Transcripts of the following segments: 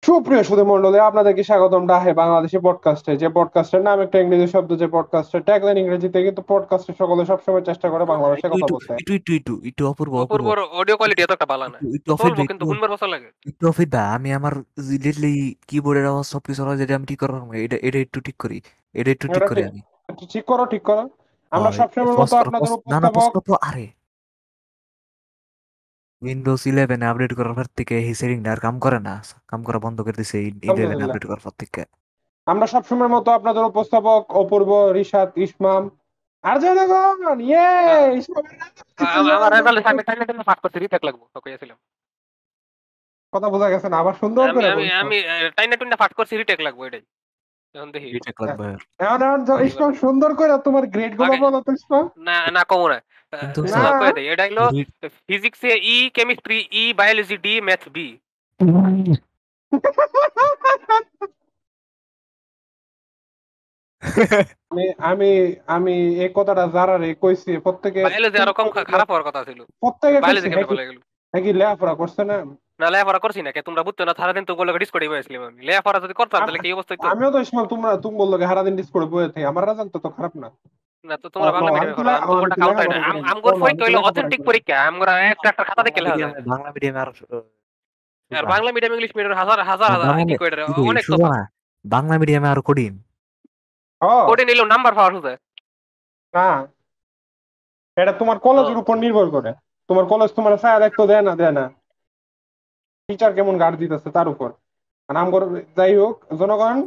সুপ্রিয় সুধী মণ্ডলী, আপনাদেরকে স্বাগতম ডাহে বাংলাদেশি পডকাস্টে। যে পডকাস্টের নাম একটা ইংরেজি শব্দ, যে পডকাস্টের ট্যাগলাইন ইংরেজিতে, কিন্তু পডকাস্টে সকলে সবসময় চেষ্টা করে বাংলাদেশে একটু কথা একটু বলতে। একটু একটু একটু একটু অপূর্ব অপূর্ব অপূর্বর অডিও কোয়ালিটি এত একটা ভালো না, একটু একটু অফিট চলবো ভাই কিন্তু একটু শুনবার ভালো লাগে। একটু অফিট ভাই আমি আমার লিটলি কিবোর্ডের আওয়াজ সবকিছু আওয়াজ যেটা আমি ঠিক করার এটা এটা একটু ঠিক করি, এটা একটু ঠিক এটা করি ঠিক আমি। ঠিক করো, ঠিক করো। আমরা হয় সবসময়ের পজ মতো করো আপনাদের না না পজ উপস্থাপক। করো আরে উইন্ডোজ 11 আপডেট করার পর থেকে এই সেটিংটা আর কাম করে না, কাম করা বন্ধ করে দিছে 11 আলহামদুলিল্লাহ, আপডেট করার পর থেকে। আমরা সবসময়ের মতো আপনাদের উপস্থাপক অপূর্ব, রিশাদ, ইসমাম আর জনগণ। ইয়ে আহ, ইসমামের আমার রেজাল্ট আমি টাইম পাস করতে রিটেক লাগবো কইয়াছিলাম। কথা বোঝা গেছে না, আবার সুন্দর আমি করে আমি বলছো। আমি টাইম টুইনা পাস করছি রিটেক লাগবো এটাই। এখন দেখি রিটেক লাগবে আর। এখন এখন কি ইসমাম বলে সুন্দর করে তোমার গ্রেড গুলো আগে বলো তো ইসমাম। না না কমো না। কিন্তু না, স্যার কয়ে দেই এটা হলো ফিজিক্সে ই, কেমিস্ট্রি ই, বায়োলজি ডি, ম্যাথ বি। আমি আমি আমি এই কথাটা যারা রে কইছি প্রত্যেকে, বায়োলজি আরো কম খারাপ হওয়ার কথা ছিল। প্রত্যেকে কইছি বায়োলজি হ্যাঁ কেমনে কি, ভালো গেল? হ্যাঁ কি লেখাপড়া করছে না। না লেখাপড়া করছি না কে তোমরা বুঝছো না, সারাদিন তো বলে ডিসকর্ডে বসেছিলাম আমি। লেখাপড়া যদি করতাম তাহলে কি অবস্থা হইতো? আমিও তো ইসমাম, তুমি বললো হারাদিন ডিসকর্ডে বইয়ে থাকি, আমার রেজাল্ট তো খারাপ না। না তো তোমরা বাংলা আমি মিডিয়ামে তো পড়ো, আমি তো আমি ওটা তো কাউন্ট হয় না। লেখাপড়া করি না, আমগর আমি পরীক্ষা তো হইলো লেখাপড়া অথেন্টিক করি না। পরীক্ষা, আমরা একটা খাতা দেখে লেখা যায়। বাংলা মিডিয়ামে আর আর সুজা বাংলা মিডিয়াম ইংলিশ মিডিয়াম হাজার হাজার হাজার বাংলা কি কই অনেক সুজা তফাৎ। না, বাংলা মিডিয়ামে আরো কঠিন। ও কোডে নিলেও নাম্বার পাওয়া শুধু। না, এটা তোমার কলেজের উপর নির্ভর করে। তোমার কলেজ তোমার ছায়া দেখতো দেয় না, দেয় না, টিচার কেমন গার্ড দিতেছে তার উপর। আর আমগর, যাই হোক জনগণ,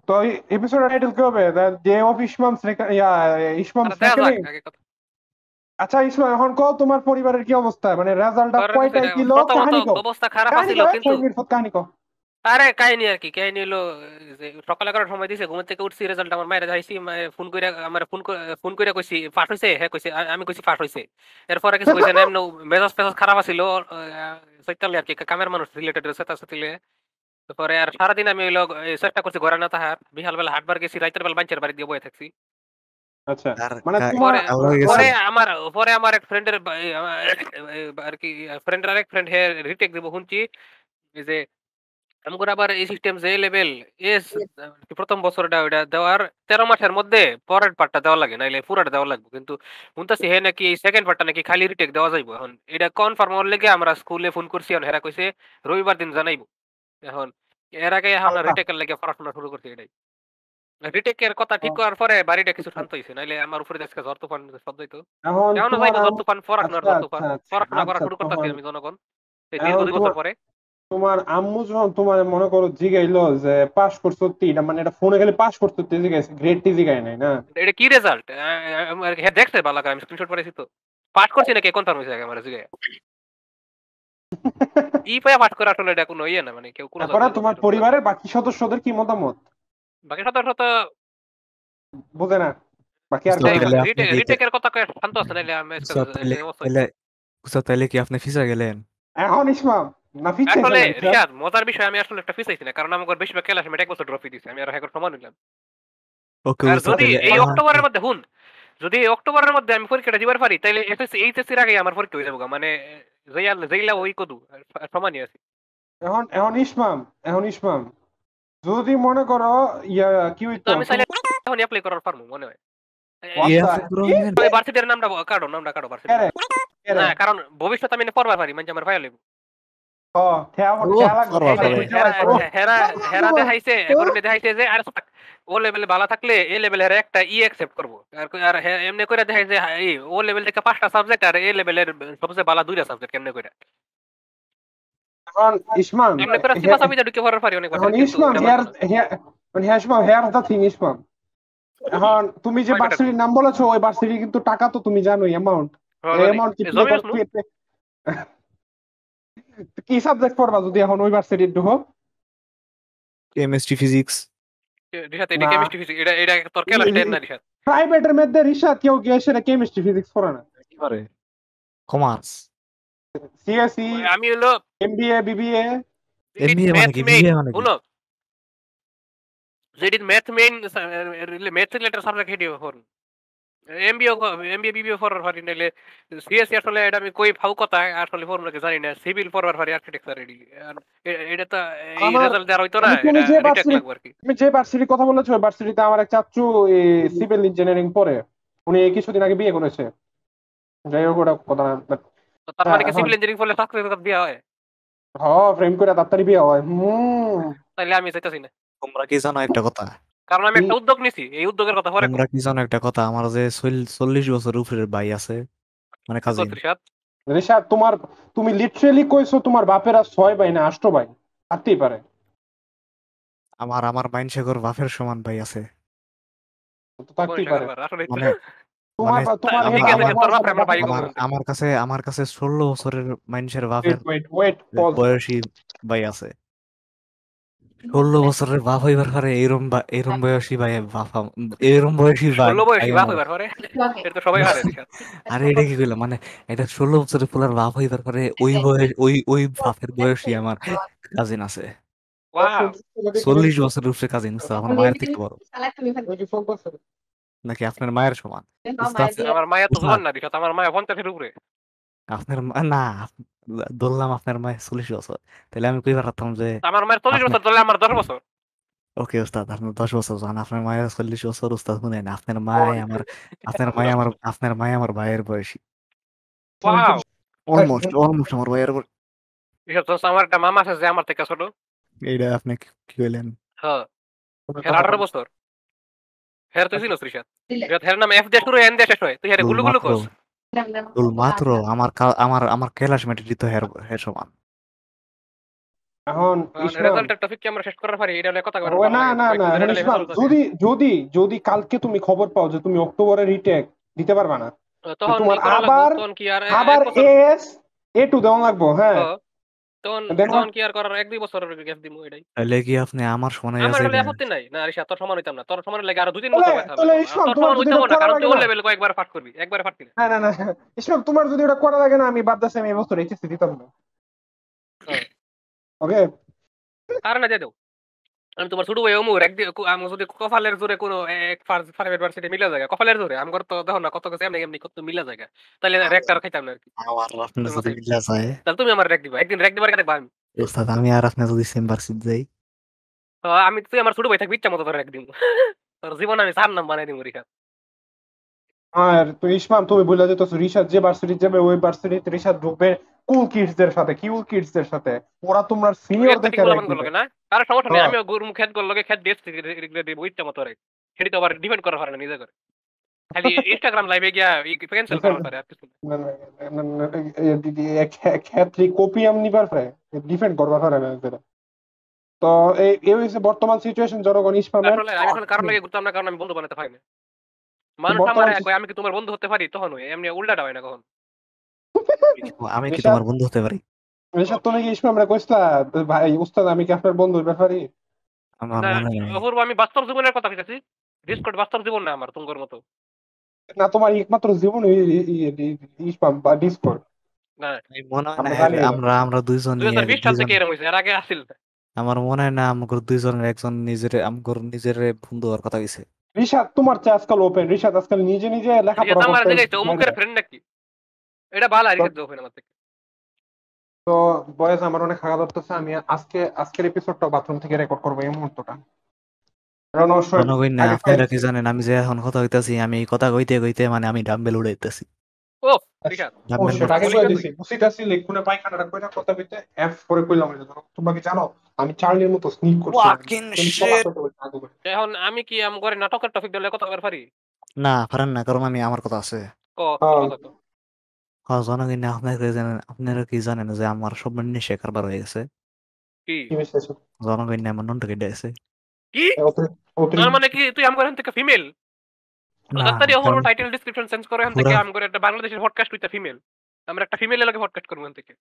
তো এপিসোড টাইটেল কি হবে? ডে অফ ইসমামস ইসমামস আর দেখা যাক রেকনিং। আগে কথা। আচ্ছা ইসমাম, এখন কও তোমার পরিবারের কি অবস্থা, মানে রেজাল্টটা পরের কিছু কয়টায় এটা কিলো, প্রথমত কাহিনী কও। অবস্থা খারাপ কাহিনী আছিল কও, কিন্তু 6 মিনিট কাহিনী কও। আরে কাহিনী আর কি, কাহিনী হলো যে সকালে করার সময় দিছে, ঘুম থেকে উঠছি, রেজাল্ট আমার মায়ের যাইছি, ফোন করে আমার ফোন করে কইছি পাস হইছে, হ্যাঁ কইছে, আমি কইছি পাস হইছে। এরপরে কিছু কইছে না, এমন মেজাজ ফেজাজ খারাপ আছিল সৈতালি আর কি, কামের মানুষ রিলেটেড সেটা সেটিলে। তারপরে আর সারাদিন আমি হইলো চেষ্টা করছি ঘরে না তাহার, বিকাল বেলা হাটবার গেছি, রাতের বেলা বাঞ্চের বাড়ি দিয়ে বয়ে থাকছি। আচ্ছা, আর মানে তোমার পরে কালো হয়ে গেছে। পরে আমার পরে আমার এক ফ্রেন্ডের আর কি ফ্রেন্ডের আরেক ফ্রেন্ড হে রিটেক দিব শুনছি যে আমগর আবার এই সিস্টেম যে লেভেল এস প্রথম বছরটা ওইটা দেওয়ার 13 মাসের মধ্যে পরের পার্টটা দেওয়া লাগে, নাইলে পুরাটা দেওয়া লাগবে। কিন্তু শুনতাছি হে নাকি সেকেন্ড পার্টটা নাকি খালি রিটেক দেওয়া যাইব। এখন এটা কনফার্ম হওয়ার লেগে আমরা স্কুলে ফোন করছি, এখন হেরা কইছে রবিবার দিন জানাইবো। এখন এর আগে এখন আচ্ছা, রিটেকের লাগে পড়াশোনা শুরু করছি এটাই। রিটেকের কথা ঠিক করার পরে বাড়িটা কিছু শান্ত হইছে, নাইলে আমার উপরে আজকে ঝড় তুফান সব যাইতো। এখন এখনো তোমার যাইবো ঝড় তুফান, পড়াশোনার আচ্ছা ঝড় তুফান। আচ্ছা আচ্ছা পড়াশোনা করা আচ্ছা, শুরু করতেছি তখন আমি জনগণ এই দীর্ঘ এখন 2 বছর তোমার পরে। তোমার আম্মু যখন তোমার মনে করো জিগাইলো যে পাস করছো তিনটা, মানে এটা ফোনে খালি পাস করছো তে জিগাইছে, গ্রেড টি জিগাই নাই না। এটা কি রেজাল্ট? হ্যাঁ দেখছে ভালো করে, আমি স্ক্রিনশট পাঠাইছি তো। পাঠ করছি নাকি কনফার্ম হইছে আগে আমার জিগায়। ই পায়া পাঠ করে আসলে এটা কোনো ইয়ে না, মানে কেউ কোনো তারপরে তোমার এরকম না। পরিবারের বাকি সদস্যদের কি মতামত? বাকি শত শত বুঝে না, বাকি আর উস্তাদ কয় না। তাইলে আপনি দিতে রিটেকের কথা কয়ে শান্ত আছে, নাইলে আমি আজকে উস্তাদ তাইলে যে অবস্থা তাইলে হইতো। উস্তাদ তাইলে কি আপনি ফিসা গেলেন? এখন ইসমাম না ফিরছে আসলে না রিশাদ? রিশাদ মজার বিষয়, আমি আসলে একটা ফিসাইছি না, কারণ আমার বেশিরভাগ ক্লাস আমি 1 বছর ড্রপই দিছি, আমি আর এখন সমান হইলাম। ওকে আর উস্তাদ যদি তাইলে এই এখন অক্টোবরের মধ্যে যদি এই অক্টোবরের মধ্যে আমি পরীক্ষাটা দিবার পারি, তাইলে এসএসসি এইচএসসির আগে আমার পরীক্ষা হয়ে যাবো গা। মানে যেইলা ওই কদু সমানই আছে। এখন এখন ইসমাম, এখন ইসমাম, যদি মনে করো ইয়া কি কিন্তু হইতো আমি চাইলে তুমি। এখন অ্যাপ্লাই করার পারবো মনে হয়। কি আচ্ছা, আপনি পুরো কি হলেন? ওই ভার্সিটির নামটা নামটা কাটো ভার্সিটির কেরে নাম। কেরে না কারণ ভবিষ্যতে আমি পড়বার পারি, মানে আমার ভাইয়া লইব। ও ঠেয়া ও ঠেয়া লাগবে, করবা এই কথা যে পারে। বুঝতে হেরা পারছো। হেরা হেরা তোমার দেখাইছে, এখন দেখাইছে যে আর ও লেভেলে ভালো থাকলে এ লেভেলের একটা ই অ্যাকসেপ্ট করবো। আর এমনি করে দেখাইছে এই ও লেভেল থেকে 5টা সাবজেক্ট আর এ লেভেলের সবচেয়ে ভালো 2টা সাবজেক্ট কেমনে করে। এখন ইসমাম, এমনি করে সিপা সাবিতে ঢুকে পড়ার পারি অনেক এখন বছর, কিন্তু ইসমাম এটা হেয়ার পারবো না। মানে হ্যাঁ ইসমাম, হেয়ার দা থিং ইসমাম। এখন তুমি যে কয় বেটার ভার্সিটির নাম বলেছো, ওই ভার্সিটির কিন্তু টাকা তো তুমি জানোই, অ্যামাউন্ট। এই জানি অ্যামাউন্ট কি পে জমি কর, বেশনু কি সাবজেক্ট পড়বা যদি এখন ওই ভার্সিটি ঢুকো? কেমিস্ট্রি ফিজিক্স রিসাত, এটা না, কেমিস্ট্রি ফিজিক্স, এটা তোর ক্লাস 10 না রিসাত? প্রাইভেটের মধ্যে রিসার্চ কেউ গিয়ে সেটা কেমিস্ট্রি ফিজিক্স পড়ে না। কি করে? কমার্স সিএসসি, আমি হলো এমবিএ, বিবিএ। এমবিএ মানে ম্যাথ কি? মেইন বিবিএ মানে কি? শুনো, যেটি math main math related subject হেডি হন এমবিএ এমবিএ বিবিএ ফরওয়ার্ড পারি, নাইলে সিএসসি আসলে এটা আমি কই ফাউ কথা আসলে ফর্মুলা জানি না, সিভিল ফরওয়ার্ড পারি, আর্কিটেকচার এডি এটা তো এই আমার রেজাল্ট দেওয়ার হইতো না, তুমি এটা যে রিটেক ভার্সিটি লাগবে আর কি। তুমি যে ভার্সিটির কথা বলেছো ওই ভার্সিটিতে আমার এক চাচু সিভিল ইঞ্জিনিয়ারিং পড়ে। উনি এই কিছুদিন আগে বিয়ে করেছে। যাই হোক ওটা কথা না but তো তার হ্যাঁ মানে কি এখন সিভিল ইঞ্জিনিয়ারিং পড়লে চাকরির কথা বিয়ে হয়? প্রেম করে তাড়াতাড়ি বিয়ে হয়। তাইলে আমি চাইতেছি না, তোমরা কি জানো একটা কথা? কারণ আমি একটা উদ্যোগ নিছি, এই উদ্যোগের কথা পরে কম। তোমরা কি জানো একটা কথা? আমার যে 40 বছর উপরের ভাই আছে, মানে কাজিন। 34 ঋষাদ তুমি লিটারেলি কইছো তোমার বাপেরা 6 ভাই না 8 ভাই? থাকতেই পারে। আমার আমার মাইনসেগর বাপের সমান ভাই আছে। তো থাকতেই পারে। আসলে মানে তোমার মানে তোমার ঠিক হেড আছে যে তোর বাপ আমরা ভাই আমার কম। আমার কাছে 16 বছরের মানুষের বাপের ওয়েট পজ। বয়সী ভাই আছে। 16 বছরের বাপ হইবার পরে এরম বয়সী ভাই এরম বয়সী ভাই 16 বয়সী বাপ আমার। হইবার পরে এটা তো সবাই হারে রিশাদ। আরে এটা কি কইলাম, মানে এটা 16 বছরের পোলার বাপ হইবার পরে ওই বয়স ওই বাপের বয়সী আমার কাজিন আছে। ওয়াও, 40 বছরের উপরে কাজিন, আমার মায়ের থেকে বড়। নাকি আপনার মায়ের সমান? উস্তাদ, আমার মায়া তো উস্তাদ, জোয়ান না রিশাদ, আমার মায়া 50 এর উপরে। না, ধরলাম আপনার মায়ের 40 বছর, তাহলে আমি কইবার পারতাম যে আমার মায়ের 40 আপনার, বছর, তাহলে আমার 10 বছর। ওকে উস্তাদ, আপনার 10 বছর যখন আপনার মায়ের 40 বছর, উস্তাদ শুনেন, আপনার মায়ে আমার ভাইয়ের বয়সী। ওয়াও, অলমোস্ট আমার ভাইয়ের রিশাদ তো আমার একটা মামা আছে যে আমার থেকে ছোট। এইটা আপনি কি কইলেন? হ্যাঁ, হের 18 বছর। হের তুই চিনস রিশাদ? রিশাদ হের নাম এফ দিয়ে শুরু এন দিয়ে শেষ হয়, তুই হেরে গুলু গুলু মাত্র কস। মাত্র আমার ক্লাসমেটেরই তো হের সমান। এখন রেজাল্টের টপিক কি আমরা শেষ করার পারি? এটা নিয়ে কথা বলার ভালো না লাগে না না কয়েকদিন ধরে ইসমাম, যদি কালকে তুমি খবর পাও যে তুমি অক্টোবরে রিটেক দিতে পারবা না, তখন তোমার ই করা লাগবো, আবার তখন কি আর আবার এক বছর? A2 দেওয়া লাগবো। হ্যাঁ, তখন দেন তখন কি আর করার, 1-2 বছর গ্যাপ দিমু এটাই। তাহলে কি আপনি আমার সমান হইয়া আমার হলে যাইবেন? আপত্তি নাই না রিশাদ, তোর সমান হইতাম না, তোর সমান লাগে আরো 2-3 তাহলে বছর পাইতে হবে। তাহলে আর ইসমাম তোর তোমার সমান যদি হইতাম এটা না, করা কারণ লাগে তুই ওর না, লেভেল কয়েকবার পাঠ করবি, একবারে পাঠ করবি। না ইসমাম তোমার যদি এটা করা লাগে না, আমি বাদ দাসে আমি এবছর এইচএসসি দিতাম না। ওকে, কারণ দিয়ে দেও, আমি তোমার ছোট ভাই অমুর একদিন আমি যদি কপালের জোরে কোনো এক ফার্স্ট ইউনিভার্সিটি মিলা জায়গা, কপালের জোরে আমার তো দেখো না কত কিছু এমনি এমনি কত মিলা জায়গা, তাহলে র্যাকটার খাইতাম না আর কি। আমার আপনি তুমি যদি মাথায় মিলা যায়, তাহলে তুমি আমার র্যাক দিবা, একদিন র্যাক দিবার দেখবা আমি। উস্তাদ, আমি আর আপনি যদি চেম্বারশিপ যাই, তো আমি, তুই আমার ছোট ভাই থাকবি, ইচ্ছা মতো তোর র্যাক দিব। তোর জীবন আমি 4 নাম বানাই দিব রিশাদ। আর তো ইসমাম তুমি বলে যেত রিশাদ যে ভার্সিটি যাবে ওই ভার্সিটিতে রিশাদ ঢুকবে কুল কিডস দের সাথে, কিউল কিডস দের সাথে, ওরা তোমার সিনিয়র এর দেখে ঠিক র্যাঙ্ক বলাবান দিবে। করলো না, তার সমস্যা নেই, হ্যাঁ, আমিও গরুম খেত করলো খেত দিয়ে দিব ইচ্ছা মতো রে। সেটি তো আবার ডিপেন্ড করার পারে না নিজে করে, খালি ইনস্টাগ্রাম লাইভে গিয়া ক্যান্সেল করার পারে আর কিছু না। ক্ষেত্রে কপি আমি নিবার পারে, ডিফেন্ড করবার পারে না এদের। তো এই হচ্ছে বর্তমান সিচুয়েশন জনগণ ইসমামের। আসলে আমি এখন কারণ লাগে ঘুরতাম না, কারণ আমি বন্ধু বানাতে পারি না। মানুষ আমার বর্তমান কয় আমি কি তোমার বন্ধু হতে পারি, তখন ওই এমনি উল্টাটা হয় না কখন। আমি কি রিশাদ তোমার বন্ধু হতে পারি? রিশাদ তুমি কি ইসমামরে কইছলা ভাই উস্তাদ আমি কি আপনার বন্ধুর ব্যাপারে? আমার না, মনে নেই। অপূর্ব, আমি বাস্তব জীবনের কথা কইতাছি। ডিসকর্ড বাস্তব জীবন না আমার তুঙ্গর মতো। না তোমার একমাত্র জীবন ইসমাম বা ডিসকর্ড, আমি মনে হয় না আমরা জানি এটা। আমরা আমরা দুই সাল থেকে এরকম হয়েছে, এর আগে আসিল না। আমার মনে হয় না আমাদের দুইজনের একজন নিজের বন্ধু হওয়ার কথা কইছে। রিশাদ তোমার চেয়ে আজকাল ওপেন, রিশাদ আজকাল নিজে নিজে লেখাপড়া রিশাদ আমার করতে জায়গায় অমুকের ফ্রেন্ড নাকি, এটা ভালো রিশাদ দেবো আমার থেকে। তো বয়স আমার অনেক হাগা ধরতেছে, আমি আজকের এপিসোডটা বাথরুম থেকে রেকর্ড করবো এই মুহূর্তটা। কারণ অবশ্যই জনগণ না, আগে আপনারা কি জানেন আমি যে এখন কথা কইতাছি, আমি এই কথা কইতে কইতে মানে আমি ডাম্বেল উড়াইতেছি। ও রিশাদ, ডাম্বেল সেটা আগে মারতেছি। কই দিছি, বুঝিতাছি লেখুনে পায়খানাটা কইরা কথা কইতে এফ করে কইলাম এটা। তোমরা কি জানো আমি চার্লির মতো স্নিক করছি? Fucking shit! এখন আমি কি আম করে নাটকের টপিক দিলে কথা বলতে পারি? না পারেন না, কারণ আমি আমার কথা আছে। তোর কথা তো। হ্যাঁ জনগণ না, আপনারা কি জানেন যে আমার সব নিশে কারবার হয়ে গেছে? কি জনগণ না, আমার নন্টা কেটে গেছে। কি তার মানে কি তুই আমগর থেকে ফিমেল? না, ডাক্তারি ওর কারণ টাইটেল ডেসক্রিপশন চেঞ্জ করে এখান থেকে পুরা আমগর একটা বাংলাদেশের পডকাস্ট উইথ ফিমেল, আমরা একটা ফিমেল এর লগে পডকাস্ট করব এখান থেকে।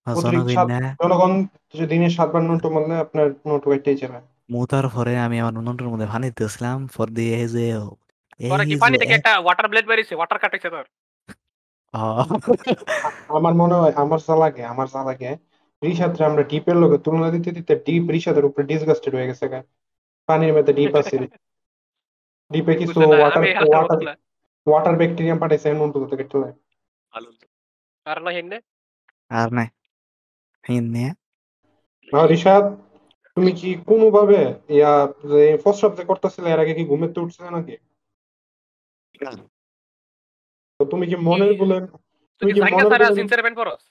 জনগণ না, জনগণ যে দিনে 7 বার নোট বললে আপনার নোট ওইটাই যাবে। মুতার পরে আমি আমার নন্টার মধ্যে পানি দিয়েছিলাম ফর দিয়ে তোরা কি পানি থেকে একটা ওয়াটার ব্লেড বেরিয়েছে, ওয়াটার কাটাইছে তোর? আমার মনে হয় আমার যা লাগে রিশাদরে আমরা ডিপের লগে তুলনা দিতে দিতে ডিপ রিশাদের উপরে ডিসগাস্টেড হয়ে গেছে গা। পানির মধ্যে ডিপ আছে, ডিপে কিছু বুঝছ না, ওয়াটার আমি হালার মতো ওয়াটার না। ওয়াটার ব্যাকটেরিয়াম পাঠাইছে এমন তো কেটে। আর না হিন্নে আর নাই হিন্নে রিশাদ তুমি কি কোনোভাবে ইয়া যে প্রস্রাব যে করতেছিলে এর আগে কি ঘুমের থেকে উঠছিলে নাকি? তো তুমি কি মনের বলে তুই তুমি কি কি জাঙ্গা মনের সারা বলে জিন্সের প্যান্ট পরস?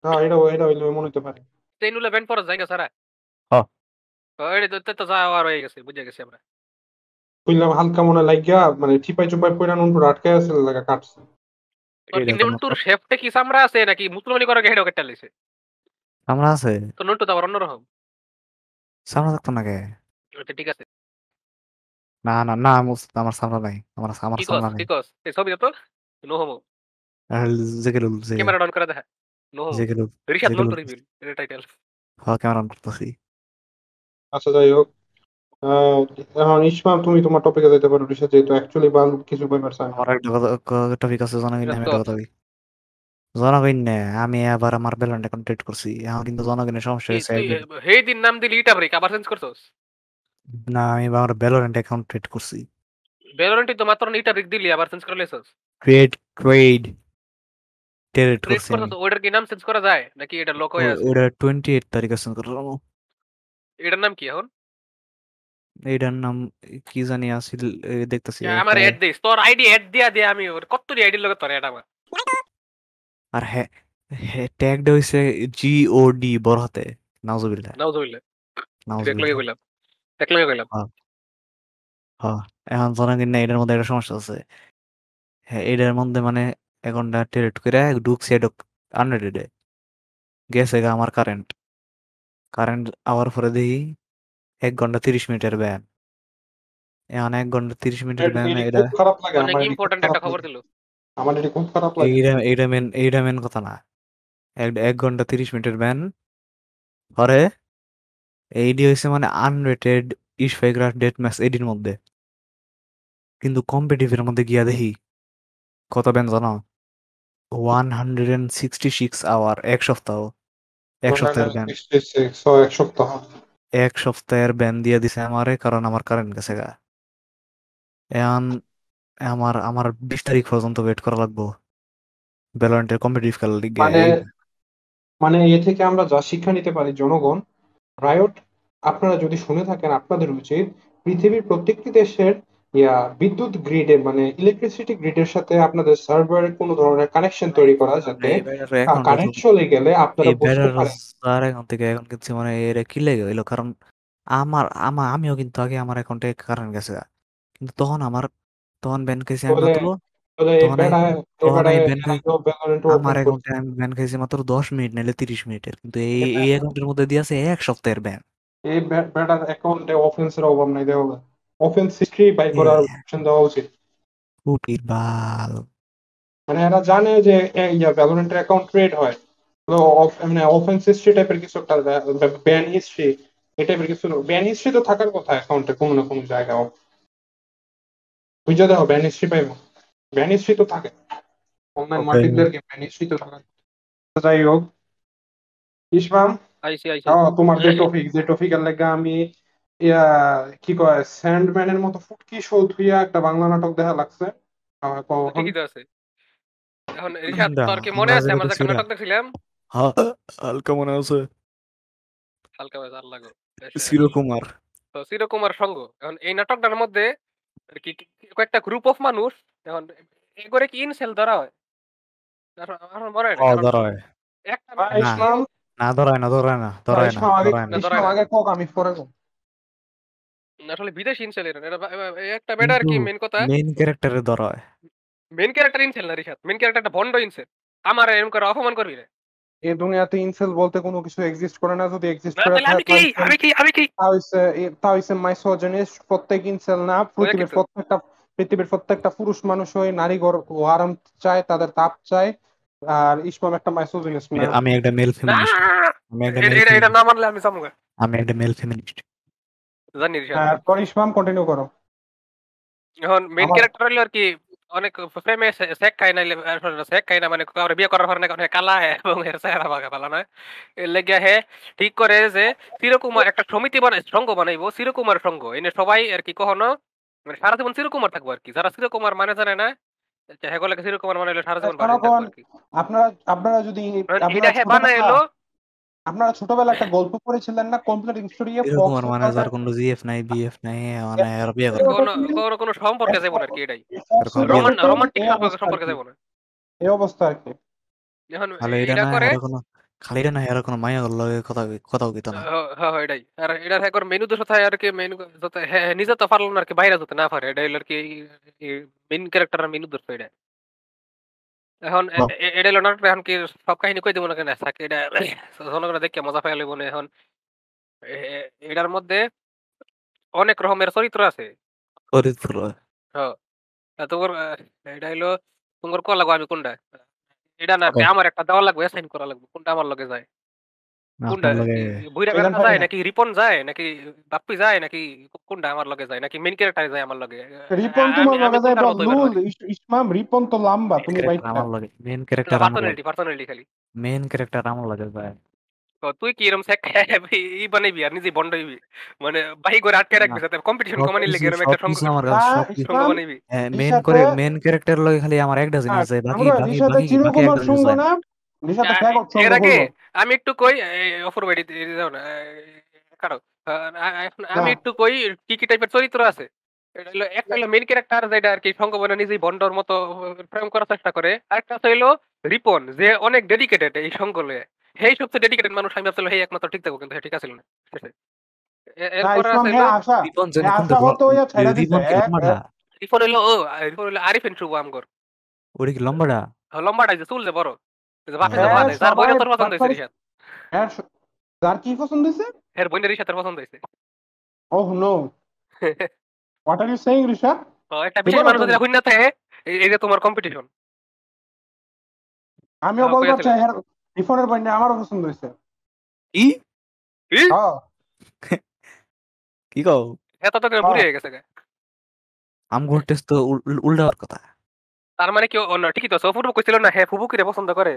হ্যাঁ এটা হইলো মনে হতে পারে। তেনুলে প্যান্ট পরস জাঙ্গা সারা? হ্যাঁ। এটা তো যা আর হয়ে গেছে, বুঝে গেছি আমরা। কইলাম হালকা মনে লাগিয়া মানে চিপাই চুপাই পইরা নুন পুরো আটকে আছে লাগা কাটছে। তোর কি এইটা তো নন্টুর শেফটে কি চামড়া আছে নাকি মুসলমানি করার হেডও কেটে লাইছে? আমরা আছে তো নন্টু তো আবার অন্যরকম। সামনে থাকতো না কে? আচ্ছা ঠিক আছে। না না না আমার সামনে নাই, আমার আমার কি কস সামনে কি নাই। কস এই ছবি তো নো হোমো। জেগেলুল যে ক্যামেরা অন করে দেখা। নো হোমো। জেগেলুল রিশাদ নন্টু জেগেলুল রিভিল এটা টাইটেল। হ্যাঁ ক্যামেরা অন করতেছি। আচ্ছা যাই হোক, এখন ইসমাম তুমি তোমার টপিকে যেতে পারো রিসা, যেহেতু অ্যাকচুয়ালি বাল কিছু ব্যাপার চাই না। আমার একটা টপিক আছে জনগণ ঠিক আমি আছে একটা কথা বলি। জনগণ নে আমি আবার আমার ব্যালেন্স অ্যাকাউন্ট ট্রেড করছি, এখন কিন্তু জনগণের সমস্যা কি হয়েছে তুই একদিন। হেই দিন নাম দিলি ইটা ব্রেক আবার চেঞ্জ করছস? না আমি আমার ব্যালেন্স অ্যাকাউন্ট ট্রেড করছি। ভ্যালোরেন্টই তো মাত্র ইটা ব্রেক দিলি আবার চেঞ্জ করে লইছস। ট্রেড ট্রেড ট্রেড করছি আমি। করছস ওটার কি নাম চেঞ্জ করা যায় নাকি এটা লক হয়ে আছে? ওটা 28 তারিখে চেঞ্জ করলাম। এটার নাম কি এখন? এইটার নাম কি জানি আছিল, দেখতেছি আমার এড দিস তোর আইডি এড দিয়া দিয়া আমি ওর কতরি আইডির লগে তোর এড আমার। আর হ্যাঁ হ্যাঁ ট্যাগটা হইছে GOD বড় হাতে। নাউজুবিল্লাহ নাউজুবিল্লাহ। দেখলে নাউজুবিল্লাহ। কইলাম। দেখলে কইলাম। হ্যাঁ হ্যাঁ। এখন জনগণ না এটার মধ্যে একটা সমস্যা আছে। হ্যাঁ এটার মধ্যে মানে অ্যাকাউন্টটা ট্রেড করে ঢুকছে আনরেডে গেছে গা আমার কারেন্ট কারেন্ট আওয়ার পরে দেখি 1 ঘন্টা 30 মিনিটের ব্যান। এখন 1 ঘন্টা 30 মিনিটের ব্যান এটি এটা খুব খারাপ লাগে, অনেক আমার এটি খুব ইম্পর্টেন্ট খারাপ একটা খবর লাগে, দিল। আমার এটি খুব খারাপ লাগে। এইটা মেন কথা না। 1 ঘন্টা 30 মিনিটের ব্যান পরে এইডি হয়েছে মানে আনরেটেড ইশফাইকরা ডেট ম্যাচ এডির মধ্যে, কিন্তু কম্পিটিটিভের মধ্যে গিয়া দেখি কত ব্যান জানো? 166 আওয়ার, 1 সপ্তাহ, এক সপ্তাহের ব্যান। 166 এক সপ্তাহ। 1 সপ্তাহের ব্যান দিয়ে দিছে আমারে, কারণ আমার কারেন্ট গেছে গা। এখন আমার আমার 20 তারিখ পর্যন্ত ওয়েট করা লাগবো ভ্যালোরেন্টের কম্পিটিটিভ খেলার লিগে মানে এই। মানে এ থেকে আমরা যা শিক্ষা নিতে পারি, জনগণ, রায়ট, আপনারা যদি শুনে থাকেন আপনাদের উচিত পৃথিবীর প্রত্যেকটি দেশের বিদ্যুৎ গ্রিডে মানে ইলেকট্রিসিটি গ্রিডের সাথে আপনাদের সার্ভারের কোনো ধরনের কানেকশন তৈরি করা, যাতে এই ব্যাটার এখন কারেন্ট চলে গেলে আপনারা এই বুঝতে ব্যাটার পারেন। এখন থেকে এখন কিন্তু মানে এর কি লেগে হইলো, কারণ আমিও কিন্তু আগে আমার অ্যাকাউন্টে কারেন্ট গেছে গা। কিন্তু তখন ব্যান খাইছি আমি বলে মাত্র বলে এই তখন আমি বেড়ায় এই তখন আমি বেড়ায় ব্যান এর খাই আগেও ভ্যালরেন্ট আমার ওপেন করছে। অ্যাকাউন্টে আমি ব্যান খাইছি মাত্র 10 মিনিট নাহলে 30 মিনিটের, কিন্তু এই এটা এই অ্যাকাউন্টের মধ্যে দিয়েছে 1 সপ্তাহের ব্যান। এই বেটার অ্যাকাউন্টে অফেন্সের অভাব নাই, দেওয়া অফেন্স হিস্ট্রি বাই করার অপশন দেওয়া উচিত। ফুটির বাল। মানে এরা জানে যে ভ্যালোরেন্টের অ্যাকাউন্ট ক্রিয়েট হয়, তো মানে অফেন্স হিস্ট্রি টাইপের কিছু একটা, ব্যান হিস্ট্রি এই টাইপের কিছু, ব্যান হিস্ট্রি তো থাকার কথা অ্যাকাউন্টে কোনো না কোনো জায়গায়, বুঝে দেখো ব্যান হিস্ট্রি পাইবো, ব্যান হিস্ট্রি তো থাকে অনলাইন ওকে মার্কেটদেরকে ব্যান হিস্ট্রি তো থাকে। যাই হোক ইসমাম, আইসি আইসি। তোমার যে টপিকের লেগে আমি ইয়া কি কয় স্যান্ডম্যানের মতো ফুটকি শো থুইয়া একটা বাংলা নাটক দেখা লাগছে। তো কখন ঠিকই তো আছে। এখন রিশাদ তোর কি মনে আমরা আছে যেটা আমরা যে দেখছি একটা ওটা নাটক দেখছিলাম? হ্যাঁ হালকা মনে আছে। হালকা বেশ আর লাগো। চিরকুমার। তো চিরকুমার সঙ্গ এখন এই নাটকটার মধ্যে আর কি কয়েকটা গ্রুপ অফ মানুষ এখন এগোরে কি ইনসেল ধরা হয়। আমার মনে হয় না কারণ দাঁড়ায়। একটা ম্যাটার না কি না ধরায় না ধরায় না ধরায় না ধরায় না। না ধরে ইসমাম না আগে কোক আমি পরে কোক। আসলে বিদেশি ইনসেল এরা একটা ম্যাটার কিন্তু কি মেন কথা মেইন ক্যারেক্টারে ধরায়। মেন ক্যারেক্টার ইনসেল না রিশাদ মেন ক্যারেক্টারটা ভন্ড ইনসেল আমার এরকম করে অপমান করবি রে এই দুনিয়াতে ইনসেল বলতে কোনো কিছু এক্সিস্ট করে না, যদি এক্সিস্ট না করে তাহলে থাকে আমি কি আমি কি তা হইছে মাইসোজিনিস্ট। প্রত্যেক ইনসেল না, ওই কিছু পৃথিবীর প্রত্যেকটা পুরুষ মানুষ ওই নারী আরাম চায়, তাদের তাপ চায়। আর ইসমাম একটা মাইসোজিনিস্ট না। আমি একটা মেল না ফেমিনিস্ট। আমি একটা মেল এটা এটা না ফেমিনিস্ট। মানলে আমি যাবো আমি একটা মেল ফেমিনিস্ট। জানি রিশাদ হ্যাঁ, পরে ইসমাম কন্টিনিউ করো। এখন মেইন আমার ক্যারেক্টার হলো আর কি অনেক প্রেমে সেক খাই না সেক খাই না মানে কাউরে বিয়ে করার কারণে কারণে কালা হয় এবং এর চেহারা বাঘা ভালো নয় এর লেগে হে ঠিক করে যে চিরকুমার একটা সমিতি বানাই সঙ্গ বানাইবো চিরকুমার সঙ্গ এনে সবাই আর কি কখনো মানে সারা জীবন চিরকুমার থাকবো আর কি যারা চিরকুমার মানে জানে না হেগোলাকে চিরকুমার মানে হলো সারা জীবন ভাসিয়ে থাকবো জনগণ, আর কি আপনারা আপনারা যদি কারণ আপনারা এটা হে বানাই ছোটবেলা এলো আপনারা ছোটবেলায় একটা গল্প পড়েছিলেন না, কমপ্লিট স্টোরি এরকম ফক্স আর মানে রিভারটা? যার কোনো জিএফ নাই বিএফ নাই মানে আর বিয়ে করবে কোনো কোনো কোনো সম্পর্কে যাবো না আর কি, এটাই ফক্স এরকম বিয়ে রিভার করবে রোমান্টিক এই অবস্থা আর সম্পর্কে কি, যাবো না। এই অবস্থা আর কি। এখন খালি এটা এটা না করে এর কোনো খালি এটা না এর কোনো মায়া লগে কথাও কইতো না হ্যাঁ হ্যাঁ, এটাই। আর এটা একবার মেনু দোষ থাকে আর কি, মেনু যাতে হ্যাঁ নিজে তো পারলো না আর কি, বাইরে যেতে না পারে, এটা হলো আর কি মেইন ক্যারেক্টারের মেনু দোষ এটা। এখন এটা হলো নাটক, এখন কি সব কাহিনী কই দেবো না কেন থাকে এটা জনগণ দেখে মজা পাই লইব না। এখন এটার মধ্যে অনেক রকমের চরিত্র আছে। চরিত্র হ্যাঁ, তোমার এটা হইলো তোমার কল লাগবে আমি কোনটা, এটা না আর কি, ওকে আমার একটা দেওয়া লাগবে, অ্যাসাইন করা লাগবে কোনটা আমার লগে যায়। কোনটা আপনার লগে কি বুইরা এখান বেড়াটা পারি যায় না, নাকি রিপন যায় নাকি বাপ্পি যায় নাকি কোনটা আমার লগে যায় নাকি মেইন ক্যারেক্টার যায় আমার লগে, রিপন আমি তোমার আমি লগে যাইব কোনটার মতো হইবার লুল পারি। ইসমাম, রিপন তো লম্বা, মেন তুমি ক্যারেক্টার বাইকটা। আমার লগে মেন না, ক্যারেক্টার আমার লগে পার্সোনালিটি খালি। মেন ক্যারেক্টার আমার লগে যায় তো তুই কি এরকম স্যাক ই বানাইবি আর নিজে বন্ড হইবি, মানে বাহি করে আটকে রাখবি যাতে কম্পিটিশন কমানির লেগে এরকম একটা সবকিছু আমার না কাছে সবকিছু সঙ্গ ইসমাম, বানাইবি। মেন রিসাতে করে মেন ক্যারেক্টার লগে খালি আমার একটা জিনিস যায় বাকি আমরা বাকি রিসাতে বাকি বাকি চিরকুমার একটা জিনিস শুনবো যায় না না, রিসাতে ফ্যাগট এর সঙ্গ আগে করবো আমি একটু কই অফুর বাড়ি যাও না কারো এখন না। আমি একটু কই কি কি টাইপের চরিত্র আছে। এটা হলো একটা হলো মেইন ক্যারেক্টার যেটা আর কি সঙ্গবনে নিজেই বন্ডর মতো প্রেম করার চেষ্টা করে, আরেকটা হলো রিপন যে অনেক ডেডিকেটেড এই সঙ্গ লয়ে, সেই সবচেয়ে ডেডিকেটেড মানুষ আমি ভাবছিলাম সেই একমাত্র ঠিক থাকবো, কিন্তু সে ঠিক আছিল না। ঠিক আছে? না এরপরে ইসমাম, আছে হে হলো আশা, রিপন হে জানি কোনটা আশা হতো ইয়া ছাইড়া দিছে রিপন কি লম্বাটা রিপন হইলো রিপন হইলো আরিফিন শুভ আমগর, ওটা কি লম্বাটা লম্বাটা যে চুল যে বড়, যে বাপে যে হ্যাঁ বাঁধে, যার সবাই বইটা তোর পছন্দ হয়েছে বাটপারি, রিশাদ, হ্যাঁ যার কি পছন্দ হয়েছে? এর বইনের রিশাদের পছন্দ হয়েছে। Oh no, what are you saying Risha? তো একটা কি বিশেষ বলো মানুষ যদি তুমি? হইন না থাকে, এই যে তোমার কম্পিটিশন। আমিও বলবো কইয়াছিলাম চাই, হ্যাঁ রিফনের বইনে আমারও পছন্দ হয়েছে। কি কি হ্যাঁ কি কও এত তো বুড়ি হ্যাঁ, হয়ে গেছে গা। আমগোর টেস্ট তো উল্টার কথা তার মানে কি অন্য ঠিকই তো ফুবু কইছিল না, হ্যাঁ ফুবুকিরে পছন্দ করে।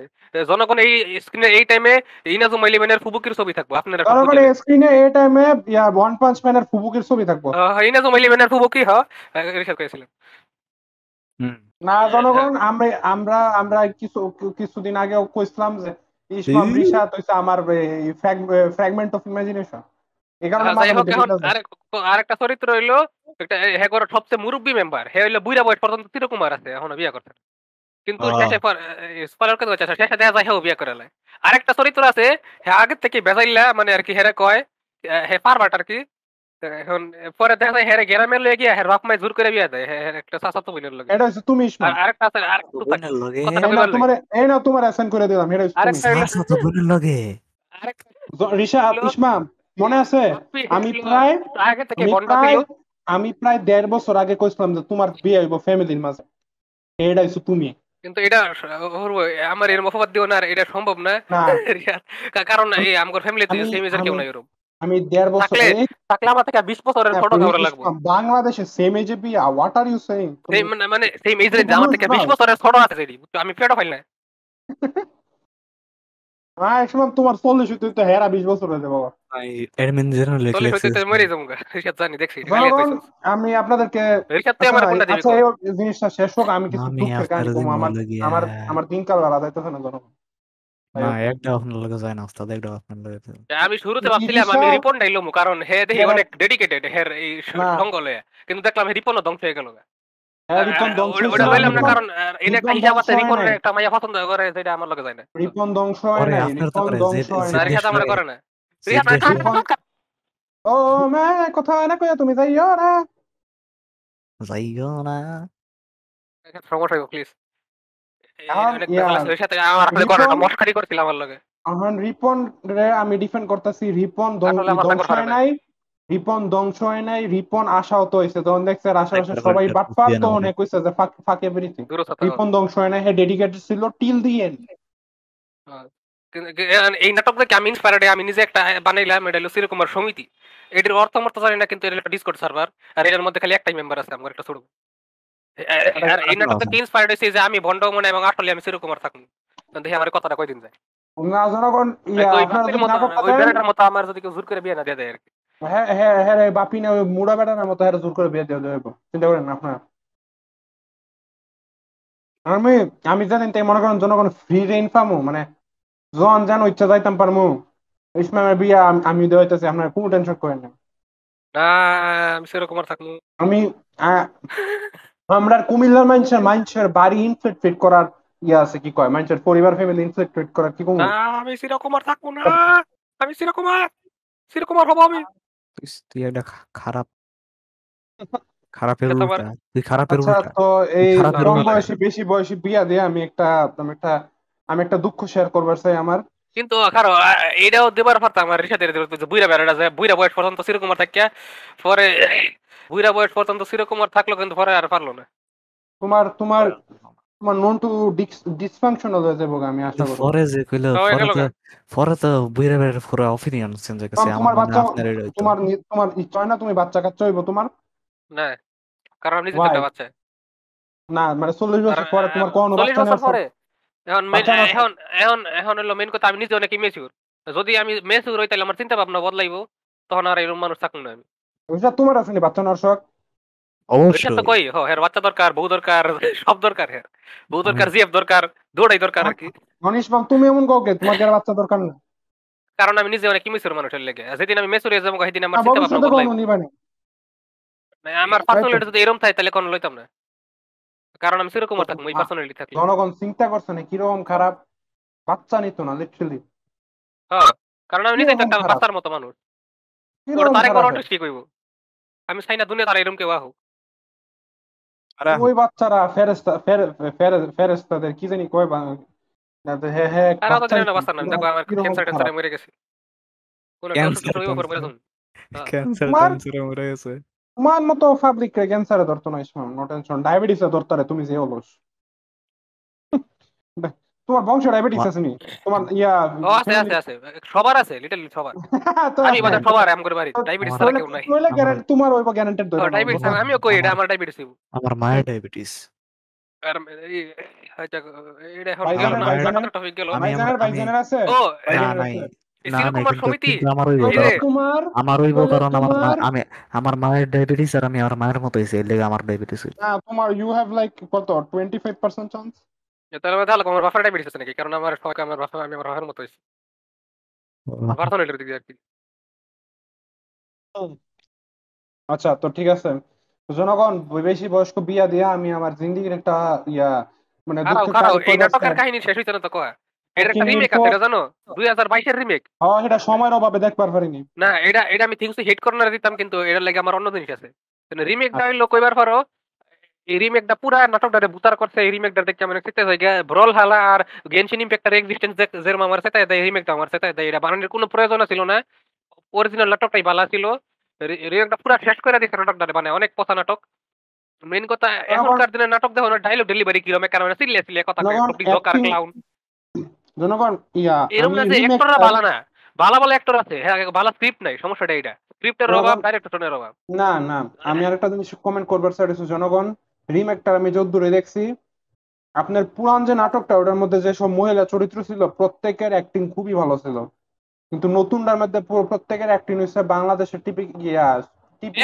জনগণ এই স্ক্রিনে এই টাইমে ইনাজুম ইলেভেনের ফুবুকির ছবি থাকবো, আপনারা সব জনগণ বুঝলেন। স্ক্রিনে এই টাইমে ইয়া ওয়ান পাঞ্চ ম্যানের ফুবুকের ছবি থাকবো। ইনাজুম ইলেভেনের ফুবুকি রিসার্চ করেছিলাম। হুম না হ্যাঁ জনগণ, আমরা আমরা আমরা কিছুদিন আগেও কইছিলাম যে ইসমাম এই, রিশাদ হইছে আমার ফ্র্যাগমেন্ট অফ ইমাজিনেশন, এই কারণে যাই মাঝে হোক, মধ্যে এখন মিলা যায়। আরেকটা চরিত্র হইলো একটা হ্যাঁ সবচেয়ে মুরব্বী মেম্বার, হে হইলো বুইরা বয়স পর্যন্ত চিরকুমার আছে, এখনো বিয়া করছে না। কিন্তু আহ, শেষে স্পয়লার করে যাচ্ছে, শেষে দেখা যায় হেও বিয়া করে লাই। আরেকটা চরিত্র আছে, হ্যাঁ আগের থেকে বেজাইলা মানে আর কি, হেরে কয় হে পারবাট আর কি। এখন পরে দেখা যায় হেরে গ্রামে লয়ে গিয়া হের বাপ মাই জোর করে বিয়া দেয় একটা চাচাতো বোনের লগে। এটা হচ্ছে তুমি আর ইসমাম। আরেকটা আছে, তো আরেকটু থাক বোনের লগে কথাটা না কইবার লই। তোমার, এই না তোমার অ্যাসাইন করে দিলাম, এটা হচ্ছে তুমি। আরেকটা হইলো তো বোনের লগে আরেকটা রিশাদ হইলো ইসমাম, মনে আছে? বাপ্পি আমি হইলো প্রায় আগে থেকে আমি বন্ড ছিল। প্রায় আমি প্রায় 1.5 বছর আগে কইছিলাম যে তোমার বিয়ে হইব ফ্যামিলির মাঝে, এটা হচ্ছে তুমি। কিন্তু এটা আমার এর অপবাদ দিও না, আর এটা সম্ভব না। না কারণ এই আমার ফ্যামিলিতে আমি সেম এজের আমি কেউ নাই ওরকম। আমি 1.5 বছর থাকলে থাকলে আমার থেকে 20 বছরের ছোট কাউরে লাগবো। বাংলাদেশে সেম এজে বিয়া, হোয়াট আর ইউ সেইং তুমি? মানে সেম তুমি এজের আমার থেকে 20 delusional। বছরের ছোট আছে যেটি, আমি পেডোফাইল না। এক সময় তোমার 40 হইতে হইতে হেরা 20 বছর হয়ে যাবে বাবা। অ্যাডমিন জেনারেল লিখে 40 হইতে লেখছে মরে যাবো গা, রিসাদ জানি দেখছি কালিয়া জনগণ, কইছস। আমি আপনাদেরকে, রিসাদ তুই আচ্ছা আমার কোনটা দিবি আচ্ছা ক। এই জিনিসটা শেষ হোক, আমি কিছু আমি দুঃখের আপনার কাহিনী কমু। দিন আমার বলে গিয়া আমার আমার দিনকাল বেলা যাইতেছে না জনগণ, তাই না হোক। একটা আপনার লগে যায় না ওস্তাদ একটা আপনার লগে যায়। আমি শুরুতে ভাবছিলাম রিশা আমি রিপন ডাইলমু, কারণ হে দেখি হেরা অনেক ডেডিকেটেড হের এই না, সঙ্গ লয়ে, কিন্তু দেখলাম রিপনও ধ্বংস হয়ে গেল। হ্যাঁ রিপন ধ্বংস হয়েছে ওটা না, লইলাম না, রিপন কারণ এটা একটা রিপন হিসাব ধ্বংস আছে, হয় রিপন নাই, একটা মাইয়া পছন্দ করে যেটা আমার লগে যায় না। রিপন ধ্বংস হয় পরে নাই, আপনার তো রিপন করে ধ্বংস হয় না নাই। রিসাদ আমার করে না। জেড রিসাদ গ্যাস রিপন, ও মে কথা হয় না কইয়া তুমি যাইও না। যাইও না সমস্যা হইব প্লিজ। এখন অনেক ইয়া বেজাল আছে ওর সাথে, আমার আসলে করে রিপন, না, মস্কারি করছিল আমার লগে। এখন রিপন রে আমি ডিফেন্ড করতেছি, রিপন আসলে আমার ধ্বংস সাগর পারে হয় না। নাই, রিপন ধ্বংস হয় নাই, রিপন আশাহত হয়েছে যখন দেখছে এর আশেপাশে একটা করে সবাই একটা বাটপার, দিয়ে না তখন আমারে হে কইছে যে ফাক ফাক এভরিথিং। দূর কথা। রিপন ধ্বংস হয় নাই, হে ডেডিকেটেড ছিল টিল দি এন্ড। এই নাটক দেখে আমি ইন্সপায়ার্ড, আমি নিজে একটা বানাইলাম, এটা হলো চিরকুমার সমিতি। এটির অর্থ মর্থ জানি না, কিন্তু এটা একটা ডিসকর্ড সার্ভার, আর এটার মধ্যে খালি একটাই মেম্বার আছে, আমার একটা ছোট। আর এই নাটক থেকে ইন্সপায়ার্ড হয়েছে যে আমি ভন্ড মনে এবং আসলে আমি চিরকুমার থাকুন, দেখি আমার কথাটা কয়দিন যায়। না জনগণ, ইয়া ওই আপনারা বাপির যদি মতো, নাটকটা ওই দেন, বেড়াটার মতো আমার যদি কেউ জোর করে বিয়ে না দিয়ে দেয় আর কি। হ্যাঁ হ্যাঁ হ্যাঁ রে বাপি না, ওই মুড়া বেটার মতো হ্যাঁ জোর করে বিয়ে দিয়ে দেবো, চিন্তা করেন না আপনারা। আমি আমি জানেন তাই মনে করেন জনগণ ফ্রি রেইন পামু, মানে জন যেন ইচ্ছা যাইতাম পারমু। ইসমামের বিয়া আমি দেওয়া হইতেছে, আপনার কোনো টেনশন করেন না। না আমি সেরকম আর থাকবো। আমি আমরা কুমিল্লার মানুষের বাড়ি ইনফ্লেট ফিট করার ইয়ে আছে, কি কয় মানুষের পরিবার ফ্যামিলি ইনফ্লেট ফিট করার কি কম। না আমি সেরকম আর থাকবো না, আমি সেরকম আর হবো আমি। তুই একটা খারাপ খারাপের এটা আমার উল্টা, তুই খারাপের আচ্ছা, উল্টা, তো তুই এই খারাপের কম উল্টা। বয়সী বেশি বয়সী বিয়া দিয়ে আমি একটা দুঃখ শেয়ার করবার চাই আমার। কিন্তু কারো এটাও দেবার পারতাম আমার রিসাতে বুইরা বেড়াটা যায়, বুইরা বয়স পর্যন্ত চিরকুমার থাকিয়া পরে বুইরা বয়স পর্যন্ত চিরকুমার থাকলো, কিন্তু পরে আর পারলো না। তোমার তোমার তোমার নন টু ডিসফাংশনাল হয়ে যাবো আমি আশা করি। পরে যে কইলো, হয়ে গেল গা। পরে তো বুইরা বেড়ার পুরো অপিনিয়ন চেঞ্জ হয়ে গেছে, কারণ আমার তোমার মানে বাচ্চা, আপনার এটা হইতো। তোমার ইচ্ছা হয় না তুমি বাচ্চা কাচ্চা হইব তোমার? না, কারণ আমি নিজে তো ওয়াই? একটা বাচ্চা। না মানে 40 আর বছর পরে তোমার কোনো 40 বাচ্চা বছর নেওয়ার পরে এখন বাচ্চা নেওয়ার এখন এখন এখন হলো মেন কথা, আমি নিজে অনেক মেচিউর। যদি আমি মেচিউর হই তাহলে আমার চিন্তা ভাবনা বদলাইবো, তখন আর এরকম মানুষ থাকুন না আমি। ওইটা তোমার আছে নি বাচ্চা নেওয়ার শখ? রিসাত তো অবশ্যই। কই হ্যাঁ বাচ্চা দরকার, বউ দরকার, সব দরকার, হ্যাঁ বউ দরকার, জিএফ দরকার, দৌড়াই দরকার আর কি। মনীষ বাম, তুমি এমন কাউকে তোমার কি আর বাচ্চা দরকার না? কারণ আমি নিজে অনেক মেচিউর মানুষের লেগে, যেদিন আমি মেচিউর হয়ে যাবো সেদিন আমার চিন্তা ভাবনা ভবিষ্যতে কখনো বদলাইবো। নিবানি। আমার তাই তো, পার্সোনালিটি যদি এরকম থাকে তাহলে কোনো লইতাম না, কারণ আমি সেরকম তো আর থাকবো এই পার্সোনালিটি থাকলে। জনগণ চিন্তা করছে না কিরকম খারাপ? বাচ্চা নিত না লিটারালি। হ্যাঁ, কারণ আমি নিজেই তো কিরকম একটা খারাপ, বাচ্চার মতো মানুষ। ওটা কিরকম তারে খারাপ করাটা ঠিক হইব। আমি চাই না দুনিয়া তারা এরকম কেউ আহুক। আরে ওই বাচ্চারা ফেরেস্তা ফেরেস্তাদের কি জানি কয় হ্যাঁ হ্যাঁ তারা তো বাচ্চা জানে নিত না না, বাচ্চার নাম, দেখো কিরকম আমার কিরকম ক্যান্সার খারাপ। ট্যান্সারে মরে গেছে, কোন একটা অসুখ ক্যান্সার টসুখ হইব পরে মরে যাবো। হ্যাঁ। ক্যান্সার তোমার ট্যান্সারে মরে গেছে। তোমার মতো ফাবলিক ক্যান্সারে ধরতো না ইসমাম, নো টেনশন। ডায়াবেটিসে ধরতারে, তুমি যে অলস। তোমার বংশ ডায়াবেটিস আমা- আছে নি? তোমার ইয়া ও আছে ফ্যামিলি আছে আছে, সবার আছে, লিটারলি সবার। তো আমি আছে। বাদে সবার এম করে বাড়ি ডায়াবেটিস আমার ছাড়া কেউ নাই। নইলে আমার তোমার ওই গ্যারান্টেড ধরে নাও ডায়াবেটিস বুঝছো? আমিও কই এটা আমার আমার ডায়াবেটিস হইব। আমার মায়ের ডায়াবেটিস। আর এই হয়তো এটা এখন গেল ভাইজানের না, ভাইজানের হঠাৎ টপিক গেল। আমি আমার ভাইজানের আমি ভাইজানের আছে, ও না ভাইজানের নাই, আছে। এই না নাই, চিরকুমার কিন্তু সমিতি, কিন্তু আমার হইব, নইলে এই যে কারণ তোমার আমার হইব, নইলে কারণ তোমার আমার মায়ের ডায়াবেটিস, আর আমি আমার মায়ের মতো হয়েছে, এর লেগে আমার ডায়াবেটিস হইছে। তোমার ইউ হ্যাভ লাইক কত 25% চান্স। তার মধ্যে হলো আমার বাসার ডায়াবেটিস আছে নাকি, কারণ আমার সবাই আমার বাসা আমি আমার বাসার মতো হইছি পার্সোনালিটির দিক দিয়ে আর কি। আচ্ছা, তো ঠিক আছে। তো জনগণ, বেশি বয়স্ক বিয়া দিয়া আমি আমার জিন্দিগির একটা ইয়া মানে খারাও দুঃখের খারাও কাহিনী এই কইবার নাটকের চাই। কাহিনী শেষ হইছে না তো কয়া। এটার একই একটা রিমেক আছে, নির্ভর, এটা জানো? 2022-এর রিমেক। এটা সময়ের অভাবে দেখবার পারিনি। না এটা এটা আমি থিংস হিট কর্নার দিতাম, কিন্তু এটার লাগে আমার অন্য জিনিস আছে। রিমেকটা আচ্ছা, হইলো কইবার পারো, এই রিমেকটা পুরা নাটকটারে বুতার করছে। এই রিমেকটা দেখে আমি চিন্তা হই গিয়া ব্রল হালা আর গেনশিন ইম্প্যাক্টের এক্সিস্টেন্স যেরকম আমার সাথে দেয়, রিমেকটা আমার সাথে দেয়, এটা বানানোর কোনো প্রয়োজন ছিল না। অরিজিনাল নাটকটাই ভালো ছিল। রিমেকটা পুরা শেষ করে দিছে নাটকটারে, মানে অনেক পচা নাটক। মেইন কথা জনগণ এখনকার দিনের নাটক দেখো না, ডায়লগ ডেলিভারি কিরকম, কারণ সিরিয়াস সিরিয়াস কথা কয়, জনগণ টপিক জোকার অ্যাক্টিং, ক্লাউন। জনগণ এরকম আমি না যে অ্যাক্টররা রিমেকটার, ভালো না, ভালো ভালো অ্যাক্টর আছে, হ্যাঁ ভালো স্ক্রিপ্ট নাই, সমস্যাটা এইটা, স্ক্রিপ্টের অভাব, জনগণ ডাইরেক্টরের অভাব। না না, আমি আরেকটা জিনিস কমেন্ট করবার চাইছি। জনগণ, রিমেকটার আমি যতদূরে দেখছি, আপনার পুরান যে নাটকটা ওটার মধ্যে যেসব মহিলা চরিত্র ছিল প্রত্যেকের অ্যাক্টিং খুবই ভালো ছিল, কিন্তু নতুনটার মধ্যে প্রত্যেকের অ্যাক্টিং হচ্ছে বাংলাদেশের টিপিক্যাল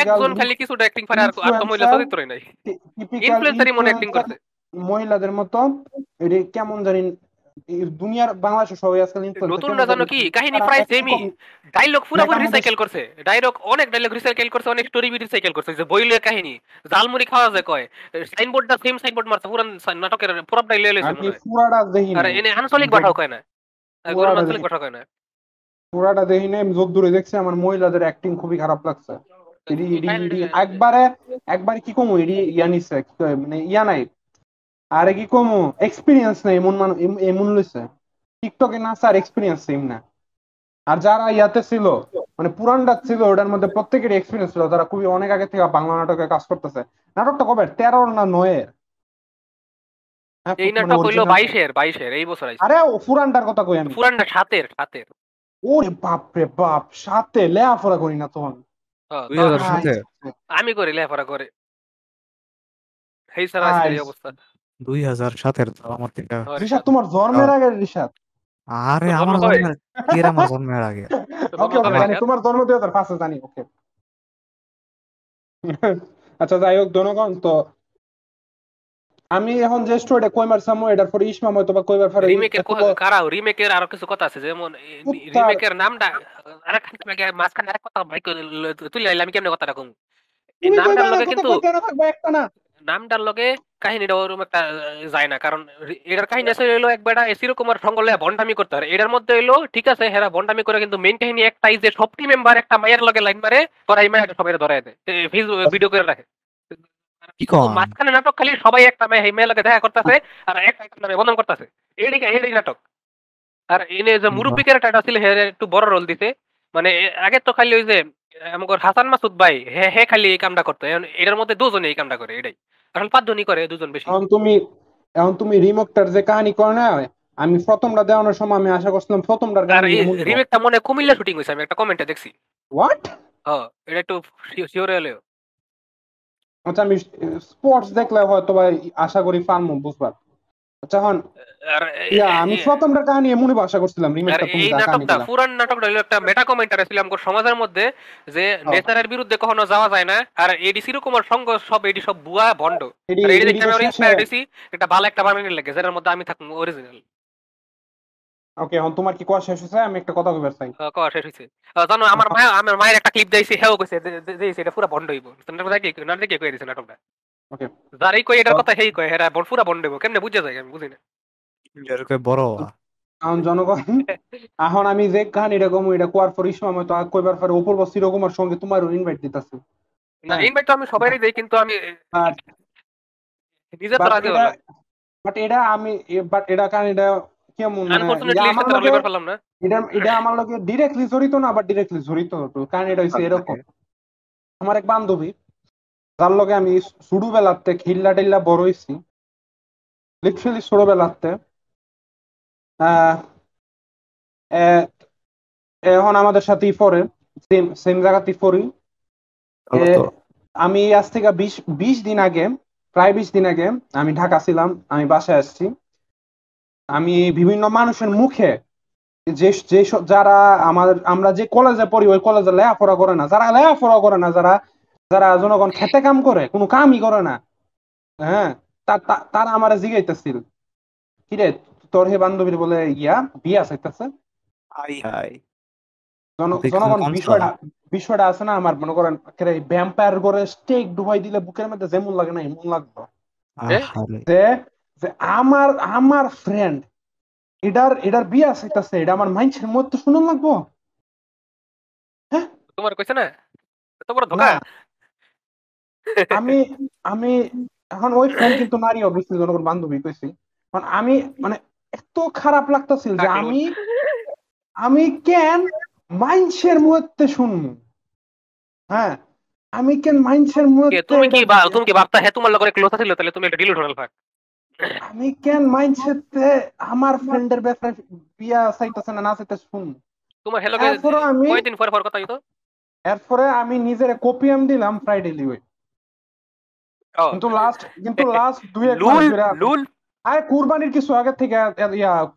একজন খালি কিছুটা অ্যাক্টিং পারে, আর আর তো মহিলা ইনফ্লুয়েন্সার, চরিত্রই নাই। টিপিক্যাল ইনফ্লুয়েন্সারই মনে অ্যাক্টিং ইনফ্লুয়েন্সার করছে। মহিলাদের মতো। এটি কেমন জানি, এই দুনিয়ার বাংলাদেশের সবাই আজকাল ইনফ্লুয়েন্সার নতুন কেন না জানি জানো কি কাহিনী, তারা প্রায় একটু সেমই। কম। ডায়লগ লাইক পুরোপুরি আমাদের রিসাইকেল করছে, ডায়লগ অনেক ডায়লগ রিসাইকেল করছে, অনেক স্টোরি রিসাইকেল করছে। যে বইলের কাহিনী, জালমুড়ি খাওয়া যায় কয়, সাইনবোর্ডটা সেম সাইনবোর্ড মারছে, পুরান নাটকের পুরোটাই লিয়ে লইছে আমি মনে হয়। পুরাটা দেখি আর নাই, এনে আঞ্চলিক ভাষাও কয় না, আর গরুর পুরাটা আঞ্চলিক দেখি ভাষা কয় না। পুরাটা দেখি নাই। আমি যতদূরে দেখছি আমার মহিলাদের অ্যাক্টিং খুবই খারাপ লাগছে। একবারে একবারে কি কমু, এডি ইয়া নিচ্ছে কি কয়, মানে ইয়া নাই, আরে কি কমু, এক্সপিরিয়েন্স নাই এমন মানুষ, এমন লইছে টিকটকে নাচার এক্সপিরিয়েন্স সেম না। আর যারা ইয়াতে ছিল, মানে পুরানটা ছিল ওটার মধ্যে প্রত্যেকেরই এক্সপিরিয়েন্স ছিল, তারা খুবই অনেক আগে থেকে বাংলা নাটকে কাজ করতেছে। নাটকটা কবে, 13 না 9-এর? হ্যাঁ, এই মানে নাটক হইলো অরিজিনাল। 22-এর এই বছর আইছে। আরে ও পুরানটার কথা কই আমি। পুরানটা 7-এর। ওরে বাপ রে বাপ, সাথে লেখাপড়া করি না তখন। হ্যাঁ, দুই তো হাজার আই, সাথে আমি করি লেখাপড়া করে, এই স্যার আজকের আই, এই অবস্থা। 2007-এর তো আমার থেকে। ঋষাদ তোমার জন্মের আগে ঋষাদ। আরে তোর জন্ম আমার কবে? জন্মের, কি এর আমার জন্মের আগে? তোর ওকে জন্ম ওকে কবে আমার জানি, রিশাদ? তোমার জন্ম 2005-এ জানি, ওকে। আচ্ছা, যাই হোক জনগণ, তো আমি এখন যে স্টোরিটা কইমার সামু এটার পরে ইসমাম হয়তো বা কইবার পরে রিমেকের কারাও রিমেকের আরো কিছু কথা আছে যেমন কুত্তার রিমেকের নামটা মাঝখানে আরেক কথা ভাই তুই লাইলে আমি কেমনে কথা রাখুন এই তুমি নামটার কইবা না লগে কথা কিন্তু কইতে না থাকবা একটা না। নামটার লগে কাহিনীটা ওরকম একটা যায় না কারণ এটার কাহিনী আছে হলো একবারটা এসিরো কুমার সঙ্গ লইয়া ভন্ডামি করতে পারে এটার মধ্যে হইলো ঠিক আছে হেরা ভন্ডামি করে কিন্তু মেইন কাহিনী একটাই যে সব টিম মেম্বার একটা মায়ের লগে লাইন মারে তোরা এই মায়ের সবাই ধরায় দেয় ভিডিও করে রাখে কি কিন্তু কন মাঝখানে নাটক খালি সবাই একটা মেয়ে এই মেয়ের লগে দেখা করতেছে আর একটা একটা নামে বদনাম করতেছে এটাই নাটক আর এনে যে মুরব্বী ক্যারেক্টারটা ছিল হে একটু বড় রোল দিতে মানে আগে তো খালি ওই যে আমাদের হাসান মাসুদ ভাই হে খালি এই কামটা করতো এখন এটার মধ্যে দুজনে এই কামটা করে এটাই আসলে পাঁচজনই করে দুজন বেশি এখন তুমি রিমোকটার যে কাহিনী করে না, আমি প্রথমটা দেওয়ানোর সময় আমি আশা করছিলাম প্রথমটার আর কাহিনী এই এমন হবে। রিমেকটা মনে হয় কুমিল্লা শুটিং হয়েছে আমি একটা কমেন্টে দেখছি হোয়াট? হ্যাঁ এটা একটু শিওর হলেও আচ্ছা আমি স্পোর্টস দেখলে হয়তো বা আশা করি পারমু বুঝবার। আচ্ছা এখন আর আমি প্রথমটার কাহিনী এমনই আশা করছিলাম, আর রিমেকটা তুমি এই যা কাহিনী নাটকটা দিলা। পুরান নাটকটা হলো একটা মেটা কমেন্টার ছিল আমাদের সমাজের মধ্যে যে হ্যাঁ, নেচারের বিরুদ্ধে কখনো যাওয়া যায় না আর এডি সিরকুমার সঙ্গ সব এডি সব বুয়া ভণ্ড এডি আর এডি এডি দেখে তো আমি শেষে। ইন্সপায়ার্ড হয়েছি একটা ভালো একটা বানানি লাগে যেটার মধ্যে আমি থাকবো অরিজিনাল ওকে, এখন তোমার কি কোয়া শেষ হয়েছে? আমি একটা কথা কইবার চাই। কওয়া শেষ হয়েছে জানো আমার মায়ের একটা ক্লিপ দিয়েছি হেও কইছে যে এটা পুরো ভণ্ড হইব না দেখে কয়ে দিছে নাটকটা ওকে, যারাই কই এটার কথা হেই কয় হেরা পুরা ভণ্ড হইব কেমনে বুঝে যায় আমি বুঝি না বড় এখন জনগণ এখন আমি যে কাহিনীটা কমু এটা কোয়ার পর ইসমাম হয়তো কইবার পরে অপূর্ব চিরকুমার সঙ্গে তোমারও ইনভাইট দিতেছি। না হ্যাঁ, ইনভাইট তো আমি সবাইরই দেই কিন্তু আমি বাট নিজে তো বাট রাজি এটা হলাম বাট এটা আমি বাট এটা কাহিনীটা কেমন মানে আনফরচুনেটলি আমার সাথে রাজি লগে হইবার পারলাম না এটা আমার লগে ডিরেক্টলি জড়িত না, বাট ডিরেক্টলি জড়িত। তো কাহিনীটা হইছে এরকম। আমার এক বান্ধবী যার লগে আমি ছোটবেলাতে খিল্লা টিল্লা বড় হইছি, লিটারালি ছোটবেলাতে আহ এ- এখন আমাদের সাথেই পড়ে, সেম সেম জায়গাতেই পড়ি। এ, আমি আজ থেকে 20 দিন আগে, প্রায় 20 দিন আগে আমি ঢাকা ছিলাম, আমি বাসায় আসছি। আমি বিভিন্ন মানুষের মুখে যে যে যারা আমরা যে কলেজে পড়ি ওই কলেজে লেখাপড়া করে না, যারা লেখাপড়া করে না, যারা যারা জনগণ খেতে কাম করে, কোনো কামই করে না, হ্যাঁ, তারা আমার জিগাইতেছিল কিরে তোর হে বান্ধবীর বলে বিয়া চাইতেছে। হাই হাই জনগণ বিষয়টা বিষয়টা আছে না, আমার মনে করেন ভ্যাম্পায়ার করে স্টেক ডুবাই দিলে বুকের মধ্যে যেমন লাগে না এমন লাগতো। যে যে আমার আমার ফ্রেন্ড এটার বিয়া চাইতেছে, এটা আমার মাইন্ডের মধ্যে শুনুন লাগবো। হ্যাঁ, তোমার কইছে না এত বড় না ধোকা আমি আমি এখন ওই ফ্রেন্ড কিন্তু নারী, অবশ্যই জনগণ বান্ধবী কইছি। কারণ আমি মানে এত খারাপ লাগতেছিল যে থাকলো আমি আমি কেন মাইন্ডের মধ্যে শুনবো। হ্যাঁ, আমি কেন মাইন্ডের মধ্যে তুমি কি এটা তুমি কি ভাবতা হ্যাঁ তোমার লগে ক্লোজ ছিল তাহলে তুমি একটা ডিলিট হল ফাক আমি কেন মাইন্ডসেটে আমার ফ্রেন্ডের ব্যাপারে বিয়া চাইতেছে না না চাইতেছে শুনবো। তোমার হেলগে এরপরে আমি কয়দিন পর কথা হইতো এরপরে আমি নিজের কপিএম দিলাম ফ্রাইডে লিওয়ে। কিন্তু লাস্ট 2-1 মাস লুল ধরে লুল আরে কুরবানির কিছু আগে থেকে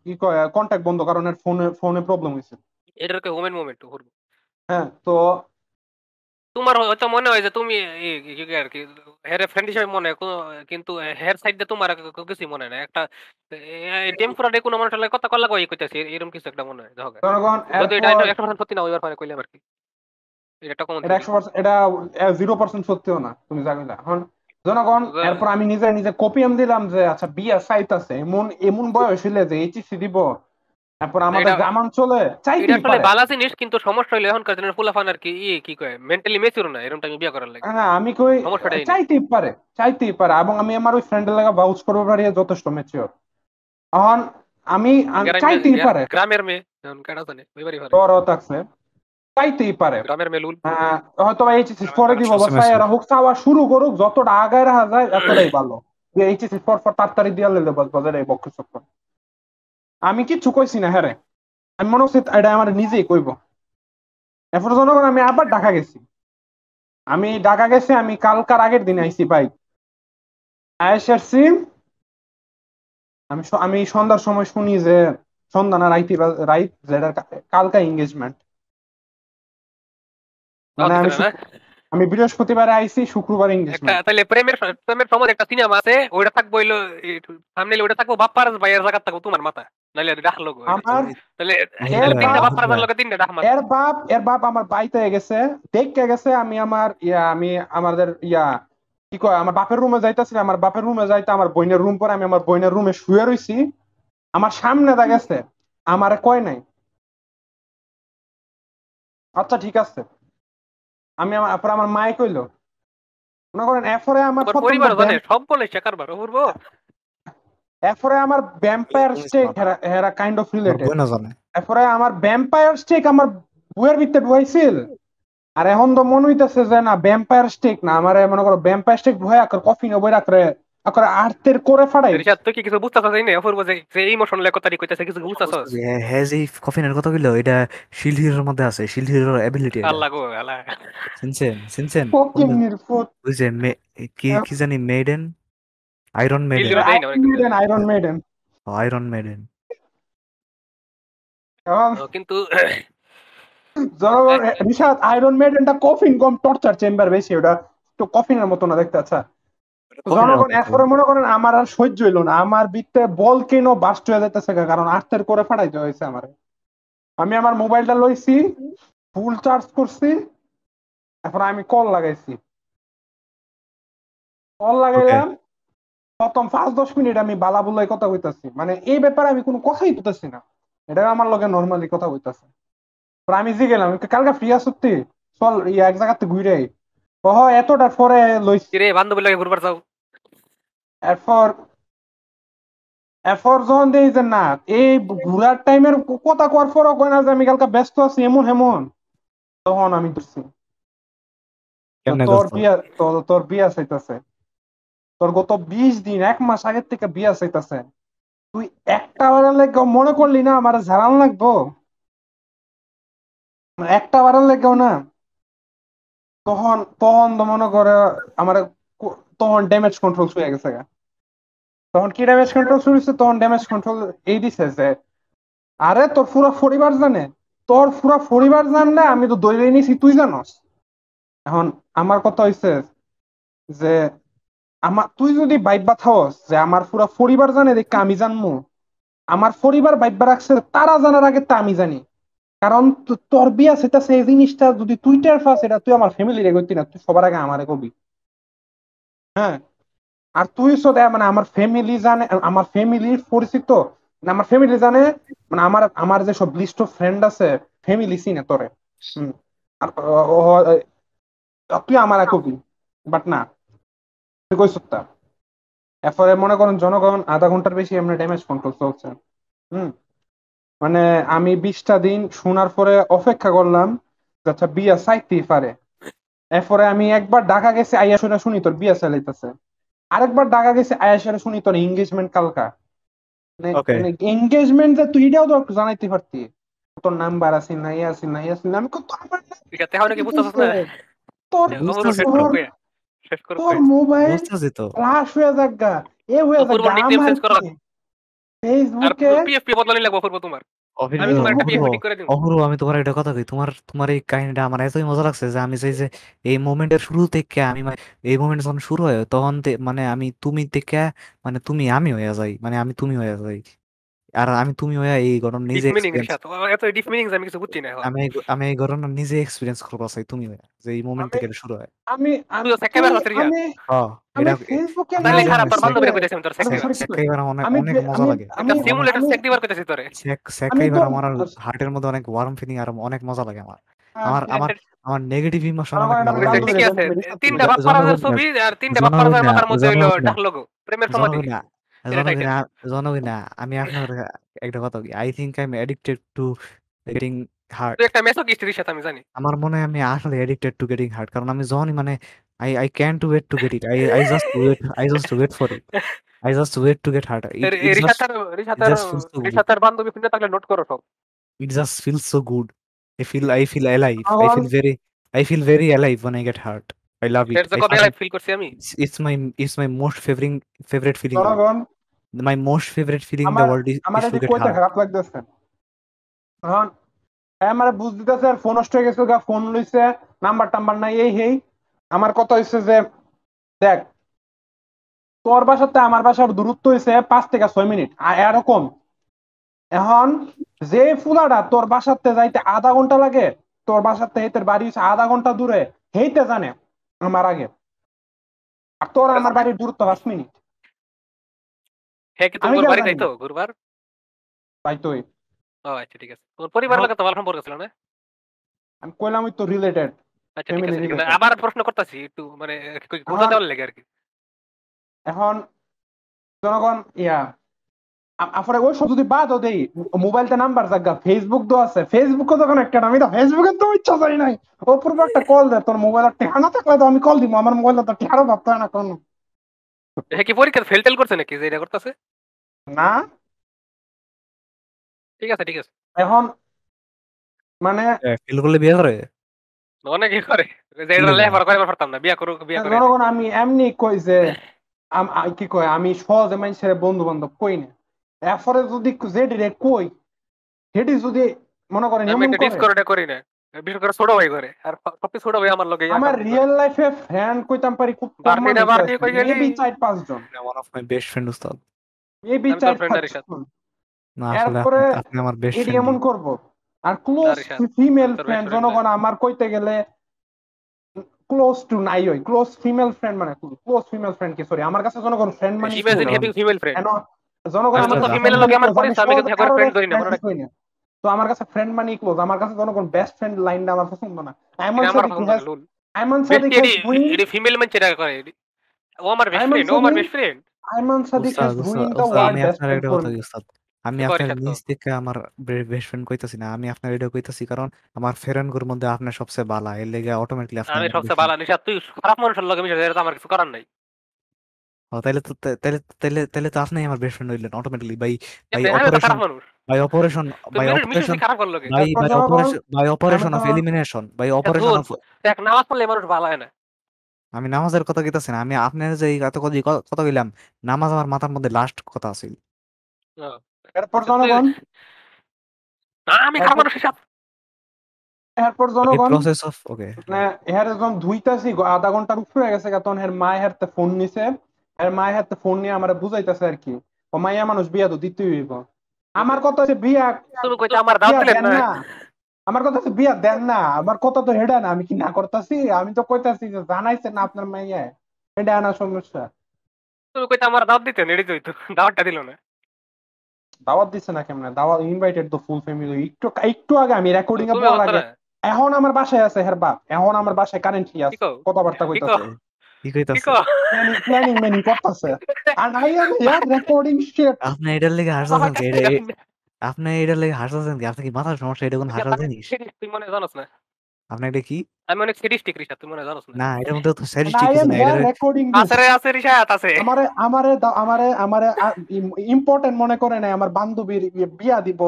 কি কয় কন্টাক্ট বন্ধ, কারণ এর ফোনে প্রবলেম হয়েছে। এটাকে ওমেন মোমেন্ট করব হ্যাঁ, তো তোমার হয়তো মনে হয় যে তুমি আর কি হের ফ্রেন্ড হিসেবে মনে হয় কিন্তু হের সাইড দিয়ে তোমার কিছু মনে হয় না একটা টেম্পোরারি কোনো মানুষের লাগে কথা কল্লা কই কইতাছি এরকম কিছু একটা মনে হয় দেখো জনগণ যদি এটা এরপর 100% সত্যি না হইবার পারে কইলাম আর কি এটা একটা কমন এটা থিওরি 100%, এটা 0% সত্যিও না, তুমি জানিলা। এখন জনগণ এরপর আমি নিজে কপিএম দিলাম যে আচ্ছা বিয়া চাইতাছে, এমন এমন বয়স হইলে যে এইচএসসি দিব, তারপর আমাদের গ্রামাঞ্চলে এটা চাইতেই আসলে পারে। বালা জিনিস কিন্তু সমস্যা হইলো এখনকার দিনের ফুলাফান আর কি কি কয় মেন্টালি মেচিউর না এরকম টাইমে বিয়ে করার লাগে হ্যাঁ, আমি কই সমস্যাটাই নেই চাইতেই পারে এবং আমি আমার ওই ফ্রেন্ডের লাগা ভাউচ করতে পারি যথেষ্ট ম্যাচিওর। এখন আমি চাইতেই পারে, গ্রামের মেয়ে এখন কেডা জানে ওইবারই পারে বড় থাকছে, চাইতেই পারে। গ্রামের মেয়ে লুল হয়তো এইচএসসি পরে দিব বা চাইরা হোক, চাওয়া শুরু করুক, যতটা আগায় রাখা যায় এতটাই ভালো। এইচএসসি পর তাড়াতাড়ি দিয়া লেলে বাজারে এই বক্ষ চক্কর। আমি কিচ্ছু কইছি না, হ্যাঁ, আমি মনে হচ্ছে এটা আমার নিজেই কইব। এরপর জনগণ আমি আবার ঢাকা গেছি, আমি কালকার আগের দিন আইছি ভাই। আইসি আমি সন্ধ্যার সময় শুনি যে সন্ধ্যা না রাইত যেটা কালকা এঙ্গেজমেন্ট। মানে আমি আমি বৃহস্পতিবারে আইছি, শুক্রবার ইংলিশ একটা ম্যাম। তাহলে প্রেমের সমাজ একটা সিনেমা আছে, ওইটা থাকবো হইলো সামনে, ওইটা থাকবো বাপ্পারাজ ভাইয়ের জায়গা থাকবো তোমার মাথা, নাহলে ডাক লোক ওইটা। আমার তাহলে এর তিনটা বাপ বাপ্পারাজের লোকে তিনটা ডাক মাথা। এর বাপ আমার বাইতে গেছে, দেখতে গেছে আমি আমার আমি আমাদের কি কয় আমার বাপের রুমে যাইতাছি, আমার বাপের রুমে যাইতে আমার বোনের রুম পরে আমি আমার বোনের রুমে শুয়ে রইছি, আমার সামনে দা গেছে, আমারে কয় নাই। আচ্ছা ঠিক আছে, আমি আমার মায়ে কইলো, মনে করেন এরপরে আমার তোমার প্রথমবার পরিবার জানে সব বলে কারবার অপূর্ব। এরপরে আমার ভ্যাম্পায়ার স্টেক হেরা কাইন্ড অফ আমার রিলেটেড। বই না জানে। এরপরে আমার ভ্যাম্পায়ার স্টেক আমার বইয়ের ভিতরে ঢুকাইছিল, আর এখন তো মনে হইতেছে যে না ভ্যাম্পায়ার স্টেক না, আমার মনে করো ভ্যাম্পায়ার স্টেক ঢুকাই আকার কফি বই রাখরে আকার আর্তের করে ফাড়াই। রিশাদ তুই কি কিছু বুঝতেছস না অপূর্ব, যে যে ইমোশনাল কথাটি কইতাছে কিছু বুঝতেছস? বুঝতেছি, হ্যাঁ যে কফিনের কথা কইলো এটা শিল্ড হিরোর মধ্যে আছে, শিল্ড হিরোর এবিলিটি এটা। আল্লাহ গো আল্লাহ। চিনছেন ফকিং বন্ধু? নির্ফুত। ওই যে কি কি জানি মেডেন, আয়রন মেডেন, শিল্ডিরও দেই না আয়রন অনেক কিছু। Maiden, iron maiden. Iron maiden. কিন্তু জনগণ রিশাদ আয়রন মেডেনটা কফিন কম, টর্চার চেম্বার বেশি, ওটা তো কফিনের মতো না দেখতে। আচ্ছা তো কফিনের জনগণ মধ্যে আছে। এরপরে মনে করেন আমার আর সহ্য হইলো না, আমার বিতে বল কেন বাস্ট হয়ে যাইতেছে, কারণ আর্থের করে ফাটাইতে হয়েছে আমার। আমি আমার মোবাইলটা লইছি, ফুল চার্জ করছি, এখন আমি কল লাগাইছি, কল ওকে, লাগাইলাম, প্রথম 5-10 মিনিট আমি বালা বুলাই কথা কইতাছি, মানে এই ব্যাপারে আমি কোনো কথাই বলতেছি না, এটা আমার লগে নর্মালি কথা কইতাছে। আমি জি গেলাম কালকে ফ্রি আসতি, চল এক জায়গাতে ঘুরে আই। ওহ এতটার পরে লইছি। কিরে বান্ধবীর লাগে ঘুরবার যাও? এরপর এরপর যখন দেই যে না এই ঘুরার টাইমের কথা কর পরও কয় না যে আমি কালকে ব্যস্ত আছি এমন হেমন, তখন আমি ধরছি কেমনে তোর ধরতো? বিয়া, তোর বিয়া চাইতেছে, তোর গত 20 দিন 1 মাস আগের থেকে বিয়া চাইতেছে, তুই একটা বারের লেগে মনে করলি না আমার ঝাড়ান লাগবো, একটা বারের লেগেও না। তখন তখন তো মনে করে আমার তখন ড্যামেজ কন্ট্রোল শুয়ে গেছে গা। তখন কি ড্যামেজ কন্ট্রোল শুরু হয়েছে, তখন ড্যামেজ কন্ট্রোল এই দিছে যে আরে তোর পুরো পরিবার জানে, তোর পুরো পরিবার জানলে আমি তো দৈরে নিছি তুই জানস। এখন আমার কথা হইছে যে আমার তুই যদি বাইবা থাকস যে আমার পুরো পরিবার জানে দেখে আমি জানবো, আমার পরিবার বাইবা রাখছে তারা জানার আগে তা আমি জানি, কারণ তোর বিয়া সেটা সেই জিনিসটা যদি তুই টের পাস এটা তুই আমার ফ্যামিলি রে কইতি না, তুই সবার আগে আমারে কবি। হ্যাঁ, আর তুই মানে আমার ফ্যামিলি জানে, আমার ফ্যামিলির পরিচিত, মানে আমার ফ্যামিলি জানে, মানে আমার যে সব লিস্ট অফ ফ্রেন্ড আছে ফ্যামিলি চিনে তোরে। হম, আর তুই আমার কবি, বাট না তুই কইস তা। এরপরে মনে করেন জনগণ আধা ঘন্টার বেশি এমনি ড্যামেজ কন্ট্রোল চলছে। হম, মানে আমি 20টা দিন শোনার পরে অপেক্ষা করলাম যে আচ্ছা বিয়া চাইতেই পারে। এরপরে আমি একবার ঢাকা গেছি আইয়া শুনে শুনি তোর বিয়া চালাইতেছে, আরেকবার ঢাকা গেছি আইয়া শুনে শুনি তোর এঙ্গেজমেন্ট কালকা। ওকে, মানে এঙ্গেজমেন্ট যে তুই এটাও তো একটু জানাইতে পারতি, তোর নাম্বার আছে না ইয়ে আছে না ইয়ে আছে না, আমি কত আমার এটা তেহাও নাকি বুঝতেছস নাম্বার, না? তোর অপূর্ব বুঝতেছি শেষ তো, করুক তোর কইয়া, শেষ করুক তোর কইয়া। মোবাইল বুঝতেছি তো। ফ্লাশ হয়ে যাগা, এ হয়ে অপূর্ব যাগা, নিকনেম আমার চেঞ্জ করা কি লাগবে। আর ফেসবুকে, পিএফপি বদলানি লাগবে অপূর্ব তোমার। আমি তোমার একটা ফেসবুকে অপূর্ব, পিএফপি ঠিক করে দিব। অপূর্ব আমি তোমার একটা কথা কই, তোমার এই কাহিনীটা আমার এতই মজা লাগছে যে আমি চাই যে এই মোমেন্টের শুরু থেকে আমি এই মোমেন্ট যখন শুরু হয় তখন মানে আমি তুমি থেকে, মানে তুমি আমি হয়ে যাই, মানে আমি তুমি হয়ে যাই, আর আমি তুমি হয়ে এই ঘটনা ডিপ নিজে মিনিং এক্সপিরিয়েন্স, রিশাদ, এত ডিপ মিনিং আমি কিছু বুঝছি না এখন। আমি এই ঘটনা নিজে এক্সপিরিয়েন্স করবো চাই তুমি হয়ে, যে এই মোমেন্ট আমি থেকে এটা শুরু হয়। আমি তুই আমি তো সেকেন্ড তুই হচ্ছে রিশাদ। আমি হ্যাঁ, আমি এটা ফেসবুকে আমি না তাহলে নিজে খারাপ, তোর ফেসবুকে, বান্ধবীরা কইতেছি আমি তোর আরে সেক্স সরি সেক্স সরি, সেকাইবার অনেক আমি অনেক মজা আমি লাগে। আমি একটা সিমুলেটর আমি সেক দিবার কইতেছি তোরে। আমি সেকাইবার তোর আমার হার্টের মধ্যে অনেক ওয়ার্ম ফিলিং আর অনেক মজা লাগে আমার। আহ, আমার আমার আমার নেগেটিভ ইমোশন অনেক জনগণ এটা মজা আমি আচ্ছা লাগে। বান্ধবী ঠিকই আছে, বান্ধবী রিসার্চ তিনটা করি। বাপ্পারাজের জনগণ না, ছবি আর তিনটা জনগণ বাপ্পারাজের না, মাথার মধ্যে হইলো জনগণ না, ডাক লোগো প্রেমের সমাধি, জনগণ না, এটা জনগণ টাইটেল। না, জনগণ না, আমি আপনার একটা কথা বলি, I think I am addicted two getting heart. তুই একটা মেসোকিস্টের সাথে আমি জানি। আমার মনে হয় আমি আসলে এডিক্টেড টু গেটিং হার্ট, কারণ আমি যখনই মানে I can't wait to get it, I just wait for it, I just wait to get heart, Rishad তার রিশাদ ইট তার just feels so good, Rishad তার বান্ধবী ফিরে থাকলে নোট করো সব। it just feels so good. I feel alive. জনগণ I feel very alive when I get hurt. I love it. সেটা যে কবে ফিল করছি আমি। It's my most favorite feeling ever. জনগণ My most favorite feeling in the আমার world আমার is to এটি get কইতে hurt. খারাপ লাগতেছে। এখন আমার বুঝ দিতেছে আর ফোন নষ্ট হয়ে গেছে, ফোন লইছে, নাম্বার টাম্বার নাই এই হেই, আমার কথা হচ্ছে যে দেখ, তোর বাসাতে আমার বাসার দূরত্ব হয়েছে 5 থেকে 6 মিনিট এরকম। এখন যে ফুলাটা তোর বাসাতে যাইতে আধা ঘন্টা লাগে, তোর বাসাতে হেতের বাড়ি হচ্ছে আধা ঘন্টা দূরে, হেইতে জানে আমার আগে। আর তোর আমার বাড়ির দূরত্ব 5 মিনিট। হ্যাঁ কি আমি তোমার কেন বাড়ি জানি যাইতো ঘুরবার? তাই তুই। ও আচ্ছা ঠিক আছে, তোমার পরিবারের এখন লোকের তো ভালো সম্পর্ক ছিল না? আমি কইলামই তো রিলেটেড, আচ্ছা ঠিক ফ্যামিলি আছে, ঠিক আছে, রিলেটেড। আবার প্রশ্ন করতেছি একটু মানে গুরুত্ব এখন দেওয়ার লেগে আর কি। এখন জনগণ আফরে ওই সব যদি বাদও দেই, মোবাইলতে নাম্বার জাগা ফেসবুক তো আছে, ফেসবুকে তো কানেক্ট, আমি তো ফেসবুকে তো ইচ্ছা করি নাই। অপূর্ব একটা কল দে, তোর মোবাইল টেহা থাকলে তো আমি কল দিব, আমার মোবাইল তো টেহারও ভাবতে হয় না কোনো। হ্যাঁ কি পরীক্ষা ফেল টেল করছে নাকি যে এটা করতেছে? না ঠিক আছে ঠিক আছে। এখন মানে ফেল করলে বিয়ে করে? অনেকে করে যে কি এটা লেগা? লেখাপড়া করে পারতাম না, বিয়া করো বিয়া করে দিই। জনগণ আমি এমনি কই যে কি কয়, আমি সহজে মানুষের বন্ধু বান্ধব কই না। এরপরে যদি যে ডিরেক্ট কই, সেটি যদি মনে করেন আমি এমন একটা করে, ডিসকর্ডে করি না, বিশেষ করে ছোট ভাই করে, আর সবচেয়ে ছোট ভাই আমার লগে আমার আকাউন্ট করে। রিয়েল লাইফে ফ্রেন্ড কইতাম পারি খুব কম বার্থডে মানুষ বার্থডে আছে, কই গেলি? মেবি 4-5 জন, one of my best friend উস্তাদ। মেবি আমি তোর চার ফ্রেন্ড পাঁচ আর ইসাদ। জন না আসলে এরপরে আপনি আপনি আমার বেস্ট এটি ফ্রেন্ডই। এমন করব। আর না ক্লোজ রিসাদ, ফিমেল আমি তোর বেস্ট ফ্রেন্ড ফ্রেন্ড না। জনগণ আমার কইতে গেলে ক্লোজ টু নাই, ওই ক্লোজ ফিমেল ফ্রেন্ড মানে ক্লোজ ফিমেল ফ্রেন্ড কি, সরি, আমার কাছে জনগণ ফ্রেন্ড মানে ইমাজিন ক্লোজ। কারণ হ্যাভিং ফিমেল ফ্রেন্ড। কেন জনগণ আমি আমার তো উস্তাদ কাছে ফ্রেন্ড ফিমেলের মানে লগে আমার ক্লোজ, আমি পরিচয়, আমি সহজে কিন্তু একবার কারোর ফ্রেন্ড ধরি না ফ্রেন্ড মনে রাখি। কই না। তো আমার কাছে ফ্রেন্ড মানে ক্লোজ, আমার কাছে জনগণ বেস্ট ফ্রেন্ড লাইনটা আমার পছন্দ না। আইমান এটা আমার সাদিক পছন্দ হ্যাজ না লুল। আইমান বেশি সাদিক এডি হ্যাজ ডুইং এডি ফিমেল মানছে এটা করে ও আমার বেস্ট আইমান ফ্রেন্ড, ও আমার সাদিক বেস্ট ফ্রেন্ড। আইমান সাদিক উস্তাদ হ্যাজ উস্তাদ ডুইং দ্য উস্তাদ, ওয়ার্ড আমি বেস্ট আপনার ফ্রেন্ড একটা ফর কথা মি। কি উস্তাদ, আমি কি করে আপনার ইসাদ কও? নিজ থেকে আমার বেস্ট ফ্রেন্ড কইতাছি না, আমি আপনার এটা কইতাছি কারণ আমার ফ্রেন্ড গুলোর মধ্যে আপনার সবচেয়ে বালা, এর লেগে অটোমেটিকলি আপনি আমি আমার বেস্ট সবচেয়ে ভালো ফ্রেন্ড। নিশা, তুই খারাপ মানুষের লগে মিশে এটা তো আমার কিছু করার নাই। ও তাইলে তো তাইলে তো আপনি আমার বেস্ট ফ্রেন্ড হইলেন অটোমেটিকলি বাই বাই কেমনে? আমি তো অপারেশন খারাপ মানুষ। বাই অপারেশন তুই বাই মিশতেছি অপারেশন খারাপ করার লগে। বাই এরপর বাই জনগণ অপারেশন বাই আমি অপারেশন তো অফ এলিমিনেশন বাই এটা অপারেশন ভূত। অফ। দেখ নামাজ পড়লে মানুষ ভালো হয় না। আমি নামাজের কথা কইতাছি না, আমি আপনার যে এই এত কথা কথা কইলাম, নামাজ আমার মাথার মধ্যে লাস্ট কথা আছিল। ও, এরপর আচ্ছা তুই জনগণ না আমি খারাপ এরপর মানুষ হিসাব। এরপর বাই জনগণ প্রসেস অফ ওকে। মানে এর যখন ধুইতাছি আধা ঘন্টার উপরে হয়ে গেছে, তখন এর মায়ের হাতে ফোন নিছে। এর মায়ের হাতে ফোন নিয়ে আমার বুঝাইতেছে আর কি, ও মাইয়া মানুষ বিয়া তো দিতেই হইব। আমার কথা হচ্ছে বিয়া, তুমি কইতে আমার দাওয়াত বিয়া দিলেন দেন না? না। আমার কথা হচ্ছে বিয়া দেন না, আমার কথা তো হেডা না, আমি কি না করতেছি, আমি তো কইতাছি যে জানাইছেন না আপনার মাইয়া, এটা না সমস্যা। তুমি কইতে আমার দাওয়াত দিতেন, এটাই তো হইতো। দাওয়াতটা দিল না। দাওয়াত দিচ্ছে না কেমনে, দাওয়াত ইনভাইটেড তো ফুল ফ্যামিলি। একটু একটু আগে আমি রেকর্ডিং এ তুমি বলার হতো আগে, না। এখন আমার বাসায় আছে হের বাপ, এখন আমার বাসায় কারেন্টলি কি আছে, কও? কথাবার্তা কি কও? কইতাছে, কি কি কইতাছে? কও? প্ল্যানিং প্ল্যানিং ম্যানিং করতেছে। আর I am here recording sheet. আপনি এটার লেগে আমার হাসতেছেন কি? কাছে আপনি এটার লেগে হাসতেছেন কি? আপনি কি মাথার সমস্যা? এটা কোন হাসার জিনিস? তুই মনে জানোস না? আপনি এটা কি? আমি অনেক সিরিয়াসলি রিশা, তুই মনে জানোস না? না এটার মধ্যে তো আই স্যাডিস্টিক কিছু এম না, হিয়ার এটার রেকর্ডিং দিস। আছে রে, আছে রিশাত আছে। আমারে আমারে আমারে আমারে ইম্পর্টেন্ট মনে করে নাই, আমার বান্ধবীর বিয়া দিব,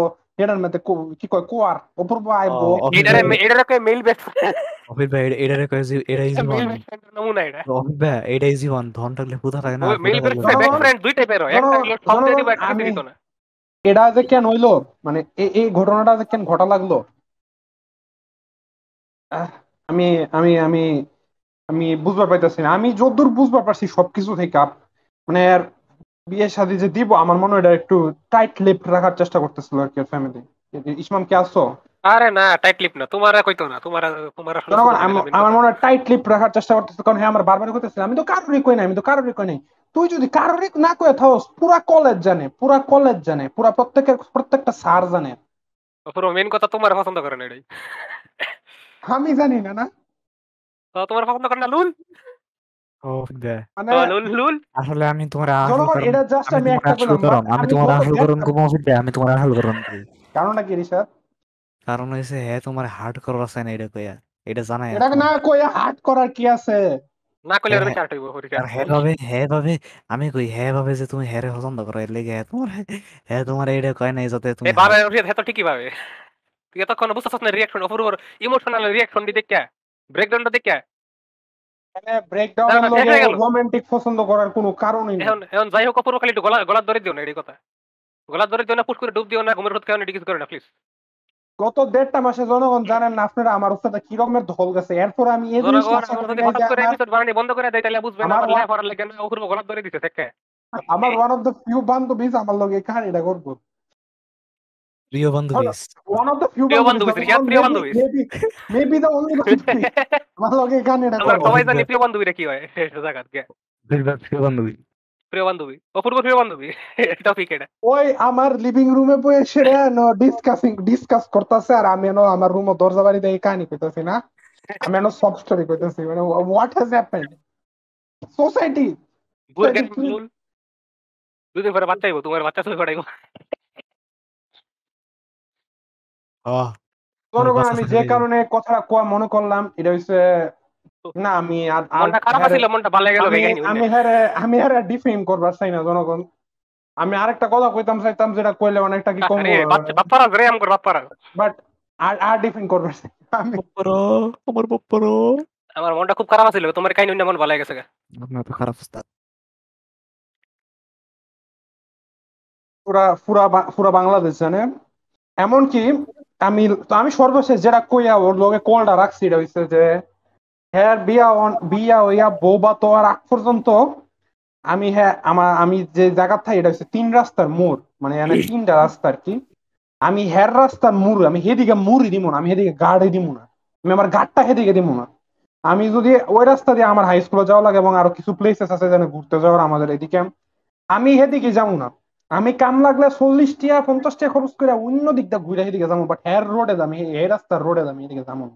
এটার মধ্যে কি কয় কুয়ার অপূর্ব আইব। অফিস এটারে ভাই, এটারে কই মেইল বেস্ট অফিস ভাই এটারে কয় যে এটাই এটা মেইল জীবন। বেস্ট ফ্রেন্ড নমুনা এটা। অফিস ভাই এটাই জীবন, ধন থাকলে ক্ষুধা থাকে না, আর মেইল ক্ষুধা বেস্ট থাকলে ধন বেস্ট জনগণ থাকে। ফ্রেন্ড দুই টাইপের হয়, একটা জনগণ সব দিয়ে জনগণ দিব, একটা কিছু আমি দিত না। এটা যে কেন হইলো, মানে এই ঘটনাটা যে কেন ঘটা লাগলো, আহ, আমি আমি আমি আমি বুঝবার পাইতেছি না। আমি যতদূর বুঝবার পারছি সবকিছু থেকে মানে আর বিয়ে শাদী যে দিব, আমার মনে হয় এটা একটু টাইট লিপ রাখার চেষ্টা করতেছিল আর কি ফ্যামিলি। ইসমাম কে আসছো? আরে না টাইট ক্লিপ না, তোমার কইতো না, তোমার তোমার আসলে ছোট জনগণ ভাই, এটা মেইন আমার কথা। মনে হয় টাইট লিপ রাখার চেষ্টা করতেছে, কারণ হ্যাঁ আমার বারবার কইতেছিল আমি তো কারোরই কই নাই, আমি তো কারোরই কই নাই। তুই যদি কারোরই না কয়ে থাকস, পুরা কলেজ জানে, পুরা কলেজ জানে, পুরা প্রত্যেকটা স্যার জানে। পুরো মেইন কথা তোমার পছন্দ করে না এটাই। আমি জানি না না তো তোমার পছন্দ করে না লুল? অফিস ভাই মানে লুল লুল। আসলে আমি তোমার আসল জনগণ কারণ, এটা জাস্ট আমি আমি তোমার একটা আসল বললাম, কারণ, বাট আমি আমি তোমার বলতে আসল কারণ দেখতাম কোন অফিস ভাই, আমি তোমার আসল কারণ কই। কারণটা কি রিসাদ। কারণ হইছে হ্যাঁ তোমার হার্ড করার আছে না, এটা কইয়া এটা জানাই আর এটা তোমার। না কয়ে হার্ট করার কি আছে। না করলে হ্যাঁ আর হ্যাঁ, বেশি আর্ট হইব হরিকা। আর হ্যাঁ ভাবে আমি কই হ্যাঁ ভাবে যে তুমি হ্যারে পছন্দ করো, এর লেগে হ্যাঁ তোমার এটা কয় নাই যাতে এ তুমি ভাবে হার্ড। রশিদ, হ্যাঁ তো ঠিকই ভাবে। তুই এতক্ষণ বুঝতেছিস না রিয়াকশন, অপূর্বর ইমোশনাল রিয়াকশন দি দেখা, ব্রেকডাউনটা দেখা। মানে ব্রেকডাউনের না শেষ লগে হয়ে গেল। রোমান্টিক পছন্দ করার কোনো কারণই নেই। এখন এখন যাই হোক, অপূর্ব খালি একটু গলা গলার ধরে দিও না, এটাই কথা। গলার ধরে দিও না, পুশ করে ডুব দিও না, ঘুমের ওষুধ খাও না, এটি কিছু করে না প্লিজ। গত 1.5 মাসে জনগণ জানেন না আপনারা আমার উপরে কি রকমের ঢল গেছে, এরপর আমি এই জিনিসটা জনগণ আশা আমার করি যদি নাই যে হঠাৎ করে এপিসোড বানানি বন্ধ করে দেয় তাহলে বুঝবে না আমার আমার লাইফ আর লাগে না অপূর্ব গলাপ ধরে দিতে থেকে আমার ওয়ান অফ দ্য ফিউ বান্ধবীজ আমার লগে এই কাহিনীটা করবো। প্রিয় বান্ধবী। ওয়ান অফ দ্য ফিউ প্রিয় বান্ধবীজ, বান্ধবী রিয়াদ, প্রিয় বান্ধবী মেবি দ্য অনলি বান্ধবী আমার লগে এই কাহিনীটা আমরা করবো। সবাই জানি প্রিয় বান্ধবীরা কি হয় জায়গা প্রিয় বান্ধবী। প্রিয় বান্ধবী, অপূর্ব প্রিয় বান্ধবী টপিক এটা। ওই আমার লিভিং রুমে বসে সেটা ডিসকাস করতেছে আর আমি আমার রুমে দরজা বাড়ি দিয়ে এই কাহিনী কইতেছি না, আমি সব স্টোরি কইতেছি, মানে হোয়াট হ্যাজ হ্যাপেন্ড সোসাইটি। বুর্গের লুল দুদিন পরে বাচ্চা আইবো, তোমার বাচ্চা ছবি পাঠাইবো। জনগণ আমি যে কারণে কথা কোয়া মনে করলাম এটা হচ্ছে না, আমি মনটা খারাপ ছিল, মনটা ভালো গেল আমি হারে ডিফেম করবার চাই না জনগণ। আমি আরেকটা কথা কইতাম চাইতাম যেটা কইলে অনেকটা কি কম, বাপ্পারা রে আমগর বাপ্পারা, বাট আর ডিফেম করবার চাই আমি। আমার বাপ্পারা আমার মনটা খুব খারাপ ছিল, তোমার কাহিনী মন ভালো গেছে। আপনার তো খারাপ উস্তাদ। পুরা বাংলাদেশ জানে, এমনকি আমি সর্বশেষ যেটা কইয়া ওর লগে কলটা রাখছি এটা হইছে যে হ্যাঁ বিয়া হইয়া বৌবা তো আর আগ পর্যন্ত আমি যে জায়গা থাকি এটা হচ্ছে 3 রাস্তার মোড়, মানে এখানে 3টা রাস্তা আর কি। আমি হের রাস্তার মোড়, আমি হেদিকে মুড়ি দিব না, আমি হেদিকে গাড়ি দিব না, আমি আমার গাড়টা হেদিকে দিব না। আমি যদি ওই রাস্তা দিয়ে আমার হাই স্কুলে যাওয়া লাগে এবং আরো কিছু প্লেসেস আছে যেন ঘুরতে যাওয়ার আমাদের এদিকে, আমি হেদিকে যাবো না। আমি কাম লাগলে 40 টিয়া 50 টাকা খরচ করে অন্য দিক দিয়ে ঘুরে হেদিকে যাবো, বাট হের রোডে যাবো, এই রাস্তার রোডে যাবো, এদিকে যাবো না।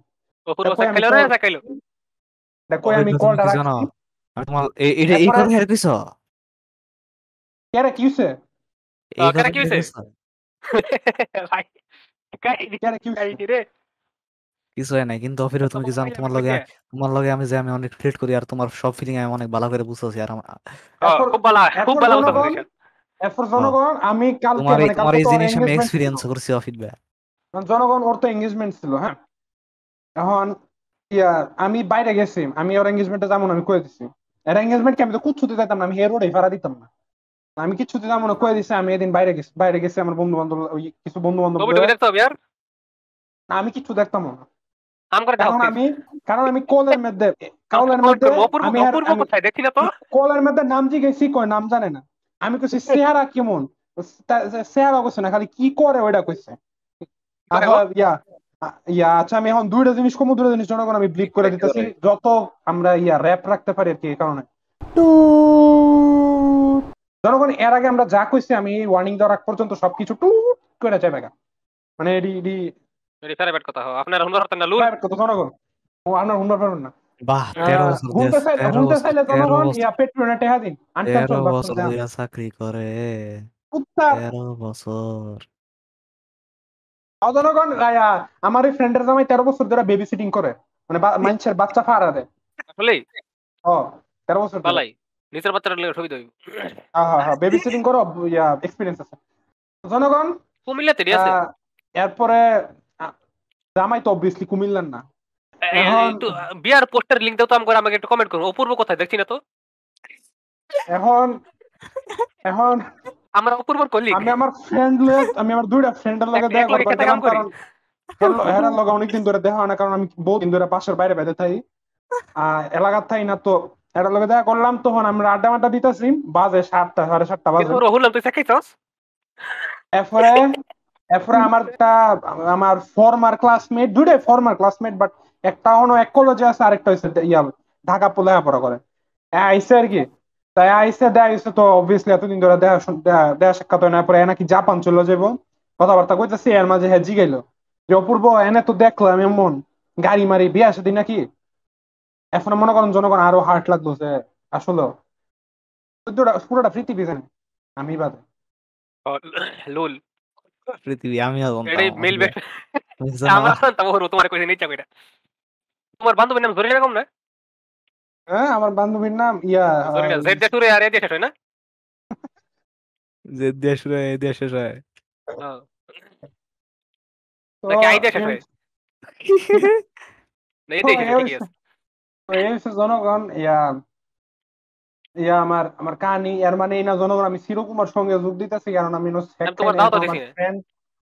দেখো আমি কলটা রাখছি। তোমার এই কথা হেরে কইছ? কেরে কি হইছে? এই কথা কি হইছে? ভাই কেরে কি হইছে রে? কিছু হয় নাই, কিন্তু অফিরে তুমি কি জানো তোমার লগে আমি অনেক ফ্লির্ট করি আর তোমার সব ফিলিং আমি অনেক ভালো করে বুঝতেছি। আর খুব ভালো এরপর জনগণ আমি কালকে মানে তোমার এই কালকে জিনিস আমি এক্সপেরিয়েন্স করছি অফিস ভাই। জনগণ ওর তো এঙ্গেজমেন্ট ছিল, হ্যাঁ এখন আমি বাইরে গেছি, আমি ওর এঙ্গেজমেন্টে যাবো না, আমি কয়ে দিছি। এর এঙ্গেজমেন্ট কি আমি তো কুচ্ছুতে যাইতাম না, আমি হে রোডে ভাড়া দিতাম না, আমি কিচ্ছুতে যাবো না কয়ে দিছি। আমি এদিন বাইরে গেছি আমার বন্ধু বান্ধব কিছু বন্ধু বান্ধব, আমি কিচ্ছু দেখতাম না, কারণ আমি কলের মধ্যে নাম জিজ্ঞেসি কয় নাম জানে না। আমি কইছি চেহারা কেমন, চেহারা কইছে না, খালি কি করে ওইটা কইছে। আচ্ছা আমি এখন দুইটা জিনিস জনগণ আমি ব্লিপ করে দিতেছি যত আমরা র্যাপ রাখতে পারি আর কি। এই কারণে জনগণ এর আগে আমরা যা কইছি আমি ওয়ার্নিং দেওয়ার আগ পর্যন্ত সবকিছু টুট করে যাবে, মানে জনগণ আপনার হুন্ডার পারবেন না। বাহ 13 বছর চাকরি করে 13 বছর। জনগণ আমার এই ফ্রেন্ডের জামাই 13 বছর ধরে বেবি সিটিং করে, মানে মানুষের বাচ্চা ফাড়া দেয়। আসলে 13 বছর বালাই নিচের বাচ্চাটার লগে ছবি দেব। হ্যাঁ বেবি সিটিং করো, এক্সপেরিয়েন্স আছে জনগণ। কুমিল্লাতে আছে। এরপরে জামাই তো অবভিয়াসলি কুমিল্লার না। এখন বিয়ার পোস্টার লিংক দাও তো আমাকে একটু কমেন্ট করো, অপূর্ব কোথায় দেখছি না তো। এখন আমরা অপূর্বর কলিগ, আমি আমার দুইটা ফ্রেন্ডের লগে দেখা করবার গেলাম, কারণ হেরার লগে অনেকদিন ধরে দেখা হয় না, কারণ আমি বহুদিন ধরে পাশের বাইরে বাইরে থাকি, এলাকার থাকি না। তো এটার লগে দেখা করলাম, তখন আমরা আড্ডা দিতেছি, বাজে 7টা 7:30 বাজে। এরপরে আমার ফর্মার ক্লাসমেট, দুইটাই ফর্মার ক্লাসমেট, বাট একটা হলো এক কলেজে আছে, আরেকটা হচ্ছে ঢাকা লেখাপড়া করে, আইসে আর কি। তাই আইসে দেয়া হইছে, তো অবভিয়াসলি এতদিন ধরে দেয়া সাক্ষাৎ হয় না। পরে নাকি জাপান চলে যাবো, কথাবার্তা কইতেছি, এর মাঝে হ্যাঁ জিগাইলো যে অপূর্ব এনে তো দেখলাম এমন গাড়ি মারি বিয়ে আসে দিন নাকি। এখন মনে করেন জনগণ আরো হার্ট লাগলো যে আসলে পুরোটা পৃথিবী জানে আমি বাদে লোল পৃথিবী আমি তোমার বান্ধবীর নাম জরিনা বেগম না? হ্যাঁ আমার বান্ধবীর নাম জনগণ। আমার কাহিনী এর মানে এই না জনগণ আমি চিরকুমার সঙ্গে যোগ দিতেছি, কারণ আমি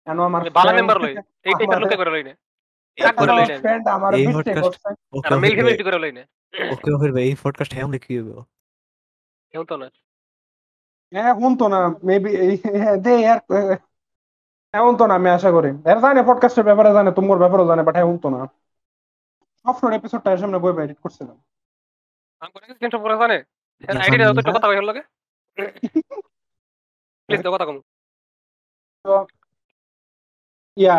কেন আমার বালা ফ্রেন্ড মেম্বার লই এই টাইপের লোকে করে লই না কাক করে লই আমার না আমি ফ্রেন্ড আমার এই বিট্রে পডকাস্ট করছে ওকে আর মিল ওকে ফ্যামিলি করে লই না ওকে ওকে ভাই এই পডকাস্ট হেমলে কি হবে কেউ তো না এখন তো না মেবি দে ইয়ার এখন তো না আমি আশা করি এর জানে পডকাস্টের ব্যাপারে জানে তোমার ব্যাপারে জানে বাট এখন তো না সফটওয়্যার এপিসোডটা এর সামনে বই এডিট করছিলাম আমি করে স্ক্রিনশট করে জানে এর ইয়া আইডি জানি দাও তো একটু হ্যাঁ কথা কইর লাগে প্লিজ দাও কথা কম তো ইয়া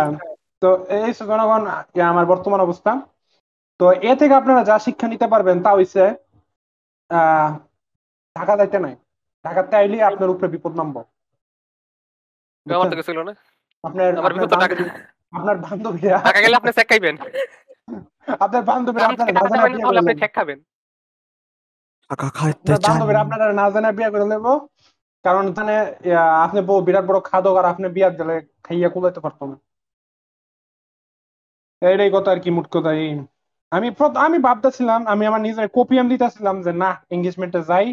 তো এই হচ্ছে জনগণ ইয়া আমার বর্তমান অবস্থা তো এ থেকে আপনারা যা শিক্ষা নিতে পারবেন তা হইছে আহ ঢাকা যাইতে নাই ঢাকাতে আইলে আপনার উপরে বিপদ নামবো আমার বুঝছেন তো কিছু হলো না আপনার আমার আপনার বিপদ তো টাকা বান্ধবী আপনার বান্ধবীরা টাকা গেলে আপনি চেক খাইবেন আপনার বান্ধবীরা কাম আপনার থেকে না টাকা জানা দেবেন বিয়ে তাহলে করে আপনি নেবেন চেক খাবেন টাকা খাইতে আপনার চাই বান্ধবীরা আপনারা না জানা বিয়ে করে নেবো কারণ এখানে আপনি বিরাট বড় খাদক আর আপনি বিয়ার গেলে খাইয়া কুলাইতে পারতো না এইটাই কথা আর কি মোট কথা এই আমি ভাবতেছিলাম আমি আমার নিজের কপিএম দিতেছিলাম যে না এঙ্গেজমেন্টে যাই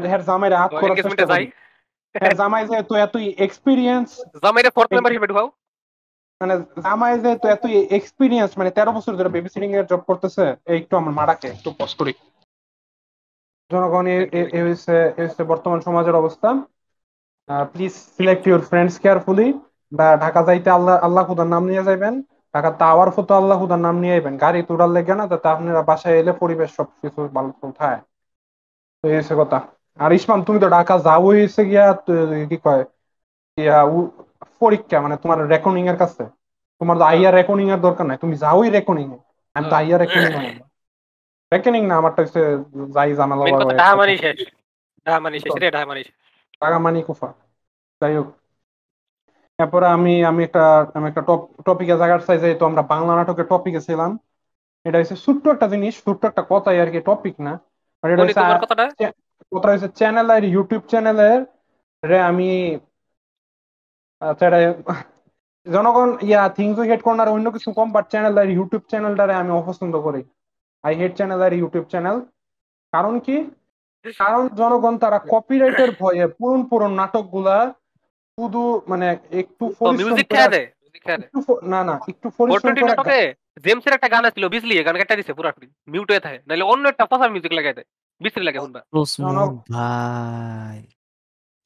হ্যার জামাইরে হাত করার চেষ্টা এনগেজমেন্টে যাই করি হ্যাঁ জামাই যে তো এতই এক্সপিরিয়েন্স জামাইরে ফোর্থ মেম্বারশিপে ঢুকাও মানে জামাই যে তো এতই এক্সপিরিয়েন্স মানে 13 বছর ধরে বেবি সিটিং এর জব করতেছে একটু আমার মারাকে একটু কষ্ট করি জনগণ একদমই এই হচ্ছে বর্তমান সমাজের অবস্থা please select your friends carefully বা ঢাকা যাইতে আল্লাহ আল্লাহ খুদার নাম নিয়ে যাইবেন ঢাকা টাওয়ার ফটো আল্লাহ খুদার নাম নিয়ে আইবেন গাড়ি তোড়ার লেগে না যাতে আপনারা বাসায় এলে পরিবেশ সবকিছু ভালো থাকে তো এই হচ্ছে কথা আর ইসমাম তুমি তো ঢাকা যাও হয়েছে গিয়া কি কয় পরীক্ষা মানে তোমার রেকর্ডিং এর কাছে তোমার তো আইয়ার রেকর্ডিং এর দরকার নাই তুমি যাওই রেকর্ডিং এ আমি তো আইয়ার রেকর্ডিং রেকর্ডিং না আমারটা হচ্ছে যাই জানালা মেন কথা ঢাকা মানি শেষ ঢাকা মানি শেষ রে ঢাকা মানি শেষ টাকা মানি কুফা যাই হোক তারপরে আমি একটা টপিকে জায়গার চাই যে তো আমরা বাংলা নাটকের টপিকে ছিলাম এটা হচ্ছে ছোট্ট একটা জিনিস ছোট্ট একটা কথাই আর কি টপিক না আর এটা কোনি হচ্ছে তোমার কথাটা কথা হচ্ছে চ্যানেলের ইউটিউব চ্যানেলের রে আমি আচ্ছা এটা জনগণ থিংস উই হেট কর্নার অন্য কিছু কম বাট চ্যানেলের ইউটিউব চ্যানেলটারে আমি অপছন্দ করি আই হেট চ্যানেলের ইউটিউব চ্যানেল কারণ কি কারণ জনগণ তারা কপিরাইটের ভয়ে পুরন পুরন নাটকগুলা শুধু মানে একটু পরিশ্রম মিউজিক করে খেয়া দেয় মিউজিক খেয়া দেয় না না একটু পরিশ্রম 420 করে নাটকে জেমসের একটা গান ছিল বিজলি গান কেটে দিছে পুরাপুরি মিউট হয়ে থাকে নাহলে অন্য একটা পচা মিউজিক লাগাই দেয় বিশ্রী লাগে শুনবা স্মুথ ভাই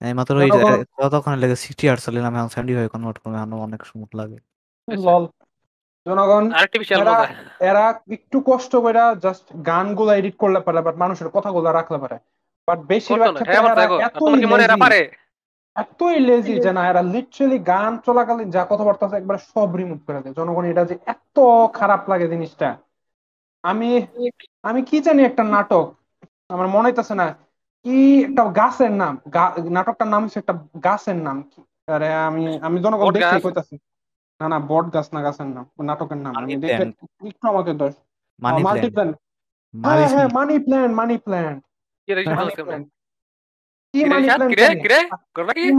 এই মাত্র ওই জনগণ কতক্ষণ লেগে 60 চালিলাম এখন 70 হয়ে কনভার্ট করবে এখন অনেক স্মুথ লাগে লল জনগণ আর্টিফিশিয়াল এরা মজা এরা একটু কষ্ট করে জাস্ট গানগুলো এডিট করলে পারে বাট মানুষের কথাগুলো রাখলে পারে বাট করতো বেশিরভাগ না ক্ষেত্রে হ্যাঁ আমার এরা দেখো আর এতই তোমার কি মনে এরা লেজি পারে এতই লেজি যে না এরা লিটারালি গান চলাকালীন যা কথাবার্তা আছে একবার সব রিমুভ করে দেয় জনগণ এটা যে এত খারাপ লাগে জিনিসটা আমি আমি কি জানি একটা নাটক আমার মনে হইতেছে না কি একটা গাছের নাম নাটকটার নাম হচ্ছে একটা গাছের নাম কি আরে আমি আমি জনগণ বট দেখছি গাছ কইতাছি না না বট গাছ না গাছের নাম নাটকের নাম মানি আমি দেখে প্ল্যান্ট একটু আমাকে দোষ মানি মাল্টি প্ল্যান্ট প্ল্যান হ্যাঁ মারিস হ্যাঁ মানি প্ল্যান মানি প্ল্যান কি রে মানি বুঝছ কেমনে প্ল্যান কি কি রে মানি শাত প্ল্যান কি রে জানি কি রে করবা কি কি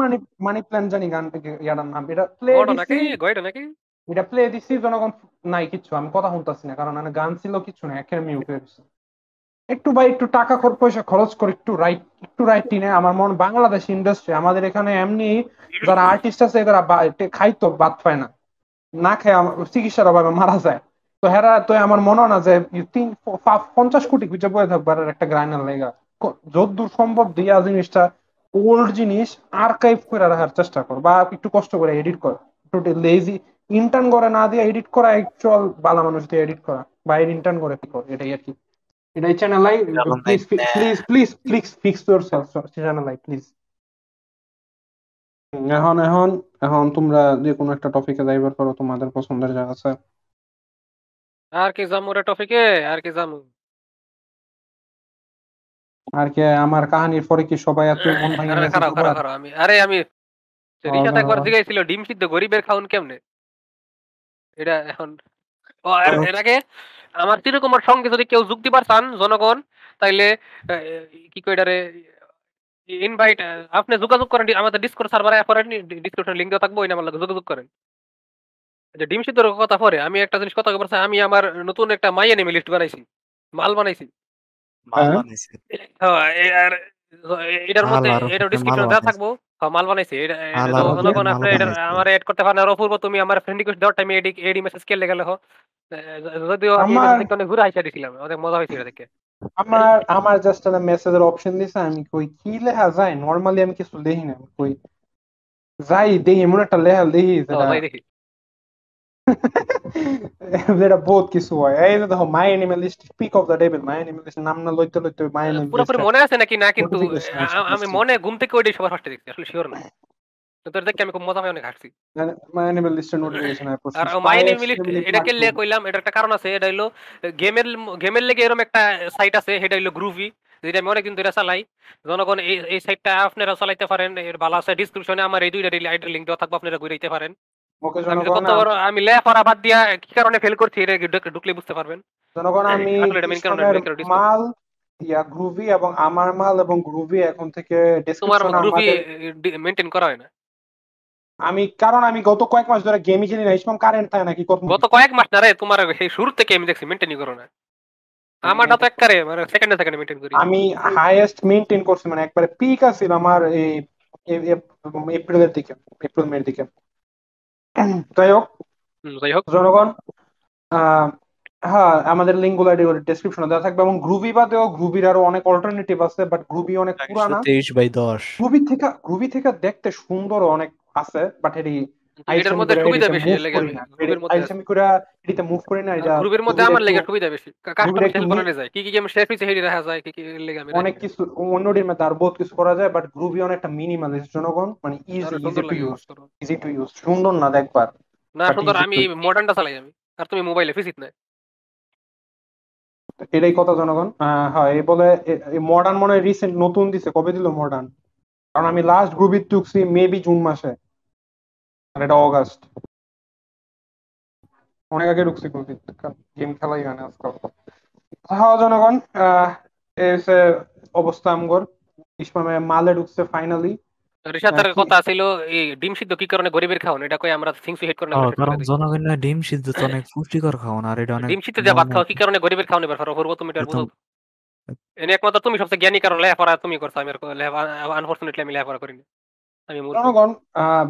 মানি প্ল্যান জানি গান ইয়াটার নাম এটা প্লে বড় দিছি নাকি গয়টা নাকি এটা প্লে দিছি জনগণ নাই কিচ্ছু আমি কথা শুনতাছি না কারণ আমি গান ছিল কিছু না একের মিউট হয়ে গেছে একটু ভাই একটু টাকা পয়সা খরচ করে একটু রাইট টিনে আমার মন বাংলাদেশ ইন্ডাস্ট্রি আমাদের এখানে এমনি যারা আর্টিস্ট আছে এরা খাইতো ভাত পায় না না খেয়ে চিকিৎসার অভাবে মারা যায় তো হেরা তো আমার মনে হয় না যে 50 কোটি খুঁজে বয়ে থাকবে আর একটা গ্রাইনার লেগা যতদূর সম্ভব দিয়া জিনিসটা ওল্ড জিনিস আর্কাইভ করে রাখার চেষ্টা কর বা একটু কষ্ট করে এডিট কর একটু লেজি ইন্টার্ন করে না দিয়ে এডিট করা অ্যাকচুয়াল বালা মানুষ দিয়ে এডিট করা বা ইন্টার্ন করে কি কর এটাই আর কি এটাই channel please please please please fix your self channel please এখন এখন এখন তোমরা যে কোনো একটা টপিকে যাইবার করো তোমাদের পছন্দের যা আছে আর কি জামু রে টপিকে আর কি জামু আর কি আমার কাহিনীর পরে কি সবাই এত মন ভাঙে আরে গেছে খারাপ খারাপ সবার খারাপ আমি রিশাদ একবার জিজ্ঞাসছিল ডিম সিদ্ধ গরিবের খাউন কেমনে এটা এখন ও এর আগে আমার তিরকুমার সঙ্গে যদি কেউ যুক্তি পারতান জনগণ তাইলে কি কই এটারে ইনভাইট আপনি যোগাযোগ করেন আমাদের ডিসকর্ড সার্ভারে করেন ডিসক্রিপশন লিংক দেওয়া থাকবো ওই নাম্বার যোগাযোগ করেন যে ডিম সিদ্ধর কথা পরে আমি একটা জিনিস কথা বলছি আমি আমার নতুন একটা মাই এনিমি লিস্ট বানাইছি মাল বানাইছি মাল বানাইছে হ্যাঁ, আর এটার মাল মধ্যে আর এটা মাল ডিসক্রিপশন দেওয়া বানাইছে থাকবো মাল বানাইছি এটা মাল তো আর হলো হচ্ছে কোন মাল আপনি এটা বানাইছে। আমার এড করতে পারেন আর অপূর্ব তুমি আমার ফ্রেন্ড রিকোয়েস্ট দেওয়ার টাইমে এডি এডি মেসেজ কে লেগে লেখো যদিও আমি এই আমার মেসেজ দেখতে অনেক ঘুরে হাসি দিছিলাম অনেক মজা হয়েছিল এটা দেখে আমার জাস্ট একটা মেসেজের অপশন দিছে, আমি কই কি লেখা যায়, নরমালি আমি কিছু দেখি না, কই যাই দেখি এমন একটা লেখা দেখি ও যেটা যাই দেখি যেটা বহুত কিছু হয়। এই যে দেখো মাই অ্যানিমালিস্ট স্পিক অফ দ্য ডেভিল, মাই অ্যানিমালিস্ট নাম না লইতে লইতে মাই পুরোপুরি অ্যানিমালিস্ট মনে আছে নাকি না কিন্তু নোটিফিকেশন আমি মনে ঘুম থেকে ওইটাই সবার ফার্স্টে দেখছি আসলে শিওর না তো তোর দেখে আমি খুব মজা পাই অনেক হাসছি মাই অ্যানিমালিস্টের নোটিফিকেশন আই পড়ছি আর মাই স্পাই নেম মিলিট এক্সট্রিমলি এটা কে প্ল্যাটফর্ম। লিয়ে কইলাম এটা একটা কারণ আছে এটা হলো গেমের গেমের লেগে এরকম একটা সাইট আছে সেটা হলো গ্রুভি যেটা আমি অনেকদিন ধরে চালাই জনগণ এই সাইটটা আপনারা চালাইতে পারেন এর ভালো আছে ডিসক্রিপশনে আমার এই দুইটা আইডি লিংক দেওয়া থাকবে আপনারা ঘুরে দিতে পারেন ওকে আমি যে জনগণ, কত বড় আমি লেখাপড়া বাদ দিয়া কি কারণে ফেল করছি এটা ঢুকলে বুঝতে পারবেন জনগণ আমি আসলে এটা মেইন কারণে ইসলামের ডিসকভার মাল গ্রুভি এবং আমার মাল এবং গ্রুভি এখন থেকে তোমার ডেসক্রিপশনে গ্রুভি আমাদের, মেইনটেইন করা হয় না কারণ আমি গত কয়েক মাস ধরে গেমই খেলি না, ইসলাম কারেন্ট থাকে নাকি কত গত কয়েক মাস না রে তোমার সেই শুরু থেকে আমি দেখছি মেইনটেইনই করো না আমারটা তো একবারে মানে সেকেন্ডে সেকেন্ডে মেইনটেইন করি আমি হাইয়েস্ট মেইনটেইন করছি, মানে একবারে পিক আছিল আমার এই এপ্রিলের দিকে, এপ্রিল মের দিকে। যাই হোক যাই হোক জনগণ, আহ, হ্যাঁ আমাদের লিঙ্ক গুলো ডেসক্রিপশনে দেওয়া থাকবে, এবং গ্রুভি বাদেও গ্রুভির আরো অনেক অল্টারনেটিভ আছে, বাট গ্রুভি অনেক পুরানা। 123/10 গ্রুভি থেকে দেখতে সুন্দর অনেক আছে, বাট এটি এটার আইসেমি মধ্যে করে সুবিধা এডিতে বেশি মুভ এর লেগে করি আমি না, গ্রুপের মধ্যে আছে আইসেমি করে এডিতে মুভ করি না, আর এটা গ্রুপের মধ্যে গ্রুভিটা আমার একটু লেগে সুবিধা বেশি গ্রুভিটা কাস্টমাইজেশন একটু বানানো যায় কি কি গেম শেষ হইছে হেডি রাখা যায় কি কি এর লেগে আমি রাখি অনেক না কিছু অন্যটির মধ্যে আর বহুত কিছু করা যায়, বাট গ্রুভি অনেকটা মিনিমালিস্ট জনগণ, মানে আরো ইজি ইজি সুন্দর টু লাগে ইউজ, ইউজ করো ইজি টু ইউজ, সুন্দর না দেখবার, না বাট সুন্দর ইজি আমি টু। মডার্নটা চালাই আমি আর তুমি মোবাইলে ফিজিত না এটাই কথা জনগণ। হ্যাঁ এই বলে মডার্ন মনে হয় রিসেন্ট নতুন দিছে, কবে দিল মডার্ন, কারণ আমি লাস্ট গ্রুপি টুকছি মেবি জুন মাসে, আর এটা অগাস্ট, অনেক আগে ঢুকছি গ্রুপি, গেম খেলাই হয় না আজকাল। হ্যাঁ জনগণ, এই হচ্ছে অবস্থা আমগর, ইসমামে মালে ঢুকছে ফাইনালি। রিশাতের কি কথা ছিল এই ডিম সিদ্ধ কি কারণে গরিবের খাওন এটা কই আমরা থিংসু হেড করে না সেটা কারণ করে দিই জনগণের ডিম সিদ্ধ তো অনেক পুষ্টিকর খাওয়ান, আর এটা অনেক ডিম সিদ্ধ দিয়ে ভাত নরমাল। খাও কি কারণে গরিবের খাওন এবার পূর্ব তুমি এটা আর প্রথম বুঝো এনে একমাত্র তুমি সবচেয়ে জ্ঞানী কারণ লেখাপড়া তুমি করছো আমি আনফরচুনেটলি আমি লেখাপড়া করিনি আমি মূর্খ জনগণ, আহ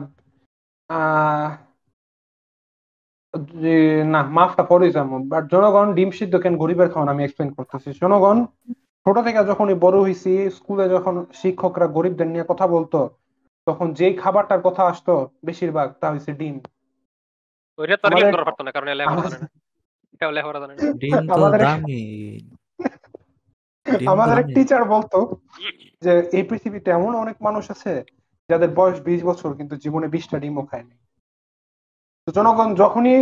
আহ যে না মাফটা পরে যাবো, বাট জনগণ ডিম সিদ্ধ কেন গরিবের খাওয়ান আমি এক্সপ্লেন করতেছি। জনগণ, ছোট থেকে যখনই বড় হয়েছি, স্কুলে যখন শিক্ষকরা গরিবদের নিয়ে কথা বলতো, তখন যেই খাবারটার কথা আসতো বেশিরভাগ তা হয়েছে ডিম। ওইটা তো রিলেট আমাদের করা পারতো না কারণ লেখাপড়া জানে না এটাও লেখাপড়া জানে না ডিম তো আমাদের দামি, ডিম আমাদের এক দামি। টিচার বলতো যে এই পৃথিবীতে এমন অনেক মানুষ আছে যাদের বয়স 20 বছর কিন্তু জীবনে 20টা ডিমও খায়নি। তো জনগণ, যখনই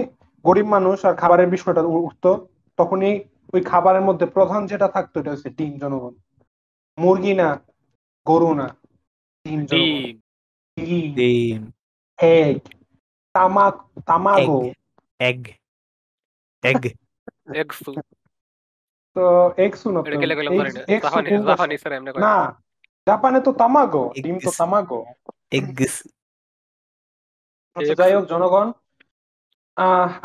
গরিব মানুষ আর খাবারের বিষয়টা উঠতো, তখনই ওই খাবারের মধ্যে প্রধান যেটা থাকতো এটা হচ্ছে ডিম জনগণ, মুরগি না, গরু না, ডিম জনগণ, ডিম ডিম, ডিম, এগ, তামাক, এগ, তামাগো। Egg, egg. এগসু তো এক্সু না, এটা তো কে লেগেলাম জানি না এক্সু জাপানি কোনটা? জাপানি স্যার এমনি কয় না, জাপানে তো তামাগো, ডিম তো এগস, তামাগো। এগস। আচ্ছা যাই এগসু হোক জনগণ,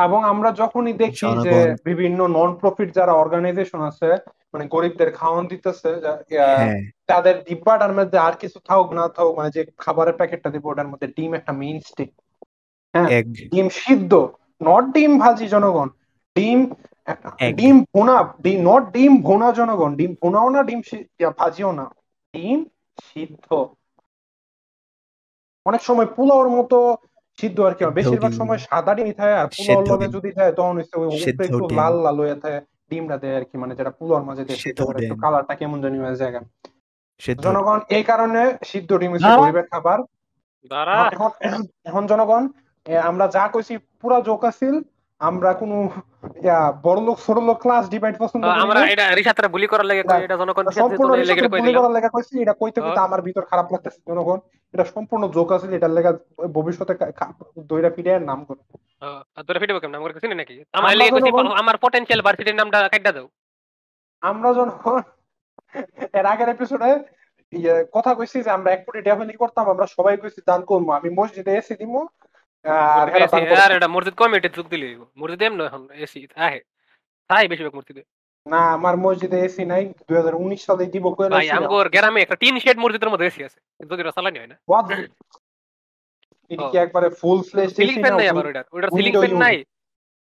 এবং আমরা যখনই দেখি যে জনগণ। বিভিন্ন নন প্রফিট যারা অর্গানাইজেশন আছে, মানে গরিবদের খাওয়ান দিতেছে, হ্যাঁ, তাদের ডিব্বাটার মধ্যে আর কিছু থাকুক না থাকুক, মানে যে খাবারের প্যাকেটটা দিব ওটার মধ্যে ডিম একটা মেইন স্টিক। হ্যাঁ, এগ, ডিম সিদ্ধ, নট ডিম ভাজি জনগণ, ডিম এগ, ডিম ভুনা, ডিম নট ডিম ভুনা জনগণ, ডিম ভুনাও না, ডিম ভাজিও না, ডিম সিদ্ধ। অনেক সময় পোলাওর মতো সিদ্ধ আর কি হয়, সেদ্ধ বেশিরভাগ ডিম, সময় সাদা ডিম থাকে, আর পোলাওর সেদ্ধ লগে ডিম, যদি দেয় তখন হচ্ছে ওই উপরে সেদ্ধ একটু ডিম, লাল লাল হয়ে থাকে, ডিমটা দেয় আর কি, মানে যেটা পোলাওর মাঝে দেয় সিদ্ধ সেদ্ধ করে, একটু ডিম, কালারটা কেমন জানি হয়ে যায়। সেদ্ধ ডিম। জনগণ, এই কারণে সিদ্ধ ডিম হচ্ছে দাঁড়া। গরিবের খাবার। দাঁড়া এখন এখন এখন জনগণ, আমরা যা কইছি পুরা জোক আছিল, আমরা কোনো বড় লোক ছোট লোক ক্লাস ডিভাইড পছন্দ করি আমরা না। এটা রিসাতরা বুলি করার লাগে এটা কই এটা জনগণ এটা বিশেষ সম্পূর্ণ জন্য এই লেগে রিসার্চে কই বুলি দিলাম করার লেখা কইছি, এটা কইতে কইতে আমার ভিতর খারাপ লাগতেছে জনগণ, এটা সম্পূর্ণ জোক আছে, এটার লেখা ভবিষ্যতে দইরা ফিরে নাম করে। ধরে ফিডব্যাক নাম করে চিনি নাকি আমার আমরা লেগে কইছি জনগণ, আমার পটেনশিয়াল ভার্সিটির নামটা কাইটা দাও আমরা জনগণ এর আগের এপিসোডে কথা কইছি যে আমরা 1 কোটি ডেভেলপ করতাম, আমরা সবাই কইছি দান করবো, আমি মসজিদে এসি দিমু, আর মসজিদে হেরা এসি দান করবো। আর এটা মসজিদ কমিটি যোগ দিলে মসজিদে এমন এখন এসি আহে তাই বেশিরভাগ মসজিদে না আমার মসজিদে এসি নাই 2019 সালে দিব কইলা ভাই এসি দাও আমগোর গ্রামে একটা টিন শেড মসজিদের মধ্যে এসি আছে যদি ওটা চালানি হয় না এটা ও কি একবারে ফুল ফ্লেশ সিলিং এসি ফ্যান না নাই আবার ওইটার সিলিং উইন্ডো ফ্যান নাই ইউনিট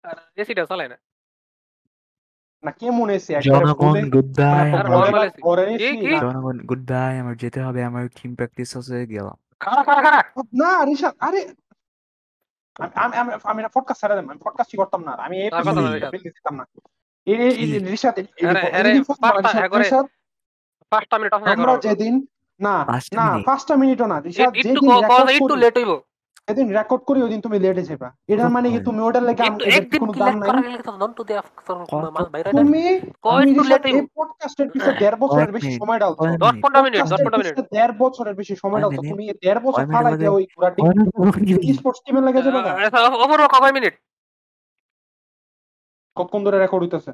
আর এসিটা চালায় না না কেমন এসি একবারে ফুল জনগণ গুড মানে বাই, আর আমার নরমাল এসি ঘরের কি এসি কি না জনগণ গুড বাই, আমার যেতে হবে, আমার টিম প্র্যাকটিস আছে, গেলাম। খাড়া খাড়া খাড়া না রিশাদ আরে আমি আমি আমি পডকাস্ট ছেড়ে দেব আমি পডকাস্টই করতাম না আমি এই আর কথা এপিসোডে না কি রিশাদ দিতাম না কি রিশাদ হ্যাঁ হ্যাঁ এদিকে ফোন না পাঁচটা রিশাদ হ্যাঁ করে রিশাদ 5টা মিনিট অপেক্ষা আমরা করা হতো যেদিন না 5টা না মিনিট 5টা মিনিটও না রিশাদ একটু যেদিন রেকর্ড একটু করি লেট হইব যেদিন রেকর্ড করি ওই দিন তুমি লেটে যাবা এটার মানে কি কতক্ষণ তুমি ওটার লেগে একটু এটার একদিন কোনো কি দাম লেট নাই করা গেলে তো নন্টু দে বাইরে না কতক্ষণ তুমি কয় তুমি একটু রিশাদ লেট হইব এই পডকাস্টের পিছনে 1.5 বছরের কয়েক বেশি মিনিট সময় ডালছো কয় দশ মিনিট পনেরো মিনিট দশ পডকাস্টের পনেরো মিনিট পিছনে 1.5 বছরের বেশি সময় কয় ডালছো মিনিট তুমি এই 1.5 বছর কয় মিনিটের ফালাই মধ্যে দিয়ে ওই পুরা কয় মিনিট স্পোর্টস টিমের লেগে যাবে না অপূর্ব কয় মিনিট কতক্ষণ ধরে রেকর্ড হইতেছে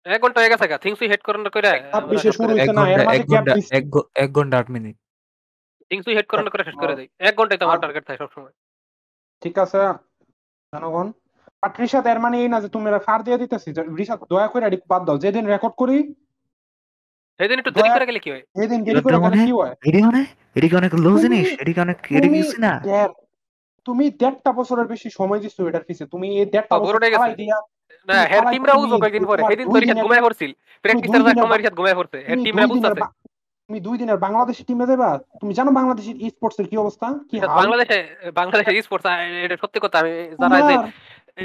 1 ঘন্টা হয়ে গেছে থিংস হেড করার করে ধাপ আমরা বেশি সব শুরু করে দেই হইছে এক না এর ঘন্টা মাঝে এক গ্যাপ ঘন্টা দিচ্ছি 1 ঘন্টা 8 মিনিট। থিংস হেড করার করে শেষ করে দেই 1 ঘন্টায় তো আর আমার টার্গেট থাকে সবসময় ঠিক আছে জনগণ আর রিশাদ এর মানে এই না যে তুমি ফার দিয়ে দিতেছি রিশাদ দয়া করে এডি বাদ দাও যেদিন রেকর্ড করি সেদিন একটু দেরি দয়া করে গেলে কি হয় যেদিন দেরি করে লকডাউন গেলে মানে কি হয় এদিকে অনেক লো তুমি জিনিস, এদিকে অনেক এদিকে তুমি কিছু না। তুমি 1.5 বছরের বেশি সময় দিচ্ছ এটার পিছে তুমি এই 1.5 বছর বড়টাই গেছে ফালাই দিয়া না তুমি হের ফালাই টিমরা তুমি বুঝো কয়েকদিন পরে তোমার সেদিন তো দুই রিশাদ দিনের ঘুমায় পড়ছিল তুমি দুই প্র্যাকটিসের দিনের সময় রিশাদ ঘুমায় পড়ছে হের তুমি টিমরা দুই দিনের বুঝতাছে তুমি 2 দিনের বাংলাদেশের টিমে দেবা তুমি জানো বাংলাদেশের ই স্পোর্টস এর কি অবস্থা কি রিশাদ হাল বাংলাদেশে বাংলাদেশে স্পোর্টস এটা সত্যি কথা আমি যারা এই যে তোমার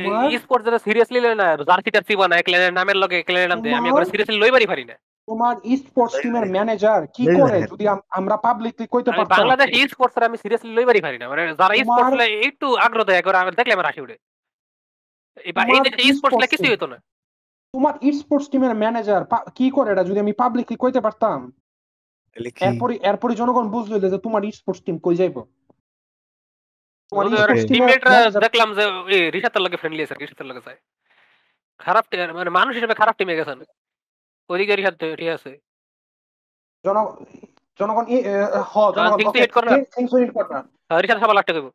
তোমার স্পোর্টস যারা সিরিয়াসলি লয় না জার্সি টার্সি বানায় ক্লেনের নামের লগে ক্লেনের নাম দেয় আমি তোমার একবার সিরিয়াসলি লইবারই পারি না তোমার স্পোর্টস টিমের ম্যানেজার কি করে যদি আমরা পাবলিকলি কইতে আমি পারতাম বাংলাদেশ স্পোর্টস আমি সিরিয়াসলি লইবারই পারি না মানে যারা তোমার স্পোর্টস একটু আগ্রহ দেয় করে আমি দেখলে আমার হাসি উঠে এই তোমার দেশে স্পোর্টস স্পোর্টস কিছুই টিম হতো না তোমার স্পোর্টস টিমের ম্যানেজার কি করে এটা যদি আমি পাবলিকলি কইতে পারতাম তাহলে কি এরপরে জনগণ বুঝলো যে তোমার স্পোর্টস টিম কই যাইবো তোমার ওকে স্পোর্টস টিমের টিমমেটরা ম্যানেজার দেখলাম যে রিশাতের লগে ফ্রেন্ডলি আছে রিশাতের লগে যায় খারাপ মানে মানুষ হিসেবে খারাপ টিমে গেছেন ওইদিকে রিশাত ঠিক আছে জন জনগণ জনগণ things okay hit corner thanks for it corner Rishad সবার লাগতে দেবো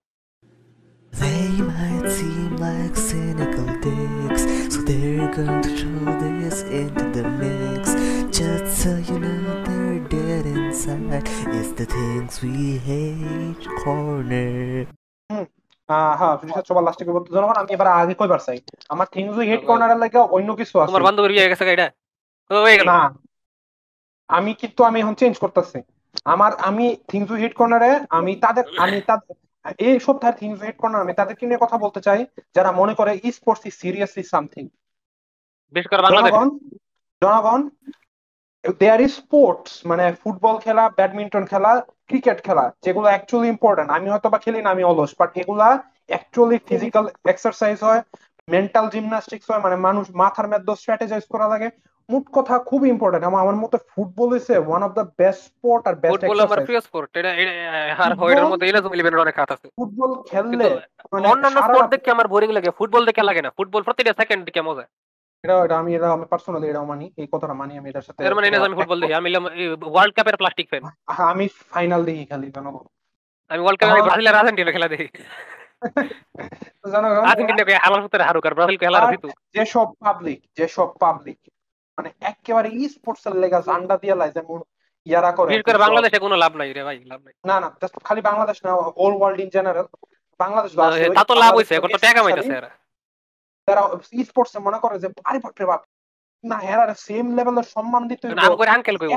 They might seem like cynical dicks, so they're going to throw this into the mix. Just so you know they're dead inside. It's the things we hate corner. হ্যাঁ research সবার লাস্টে কি বলতো জনগণ আমি এবার আগে কইবার চাই আমার থিংস হিট কর্নারের লাগে অন্য কিছু আছে তোমার বান্ধবীর বিয়ে গেছে এটা হয়ে গেল না আমি এখন চেঞ্জ করতেছি আমি থিংস হিট কর্নারে আমি তাদের এই সপ্তাহের থিংস হিট কর্নার আমি তাদেরকে নিয়ে কথা বলতে চাই যারা মনে করে ই স্পোর্টস ইজ সিরিয়াসলি সামথিং বিশেষ করে বাংলাদেশে জনগণ দেয়ার ইজ স্পোর্টস মানে ফুটবল খেলা ব্যাডমিন্টন খেলা ক্রিকেট খেলা যেগুলো অ্যাকচুয়ালি ইম্পর্টেন্ট আমি হয়তো বা খেলি না আমি অলস বাট এগুলা অ্যাকচুয়ালি ফিজিক্যাল এক্সারসাইজ হয় মেন্টাল জিমনাস্টিক্স হয় মানে মানুষ মাথার মধ্যে স্ট্র্যাটেজাইজ করা লাগে মোট কথা খুব ইম্পর্টেন্ট আমার মতে football is one of the best sport আর বেস্ট ফুটবল আমার এক্সারসাইজ প্রিয় স্পোর্ট এটা আর এটার মধ্যে ইলাজুম ইলেভেনের অনেক হাত আছে ফুটবল কিন্তু খেললে মানে অন্যান্য স্পোর্ট দেখে আমার বোরিং লাগে ফুটবল দেখে লাগে না ফুটবল প্রতিটা সেকেন্ড দেখে মজা এটা আমি পার্সোনালি এটাও মানি এই কথাটা মানি আমি এটার সাথে এর মানে আমি ফুটবল দেখি আমি ওয়ার্ল্ড কাপের প্লাস্টিক ফ্যান আমি ফাইনাল দেখি খালি জনগণ আমি ওয়ার্ল্ড কাপে ব্রাজিল আর আর্জেন্টিনা খেলা দেখি জনগণ আর্জেন্টিনাকে হালার ভিতরে হারুক আর ব্রাজিলকে হালার জিতুক যেসব পাবলিক মানে একেবারে ই স্পোর্টস এর লেগা আন্ডা দিয়া লাই যেমন ইয়ারা করে বিশেষ করে বাংলাদেশে কোনো লাভ নাই রে ভাই লাভ নাই না just খালি বাংলাদেশ না whole world in general Bangladesh তা তো লাভ হইছে এখন তো টাকা কামাইতেছে এরা যারা ই স্পোর্টস মনে করে যে আরে বাপরে বাপ না এরা সেম লেভেলের সম্মান দিতে নাম করে আঙ্কেল কইব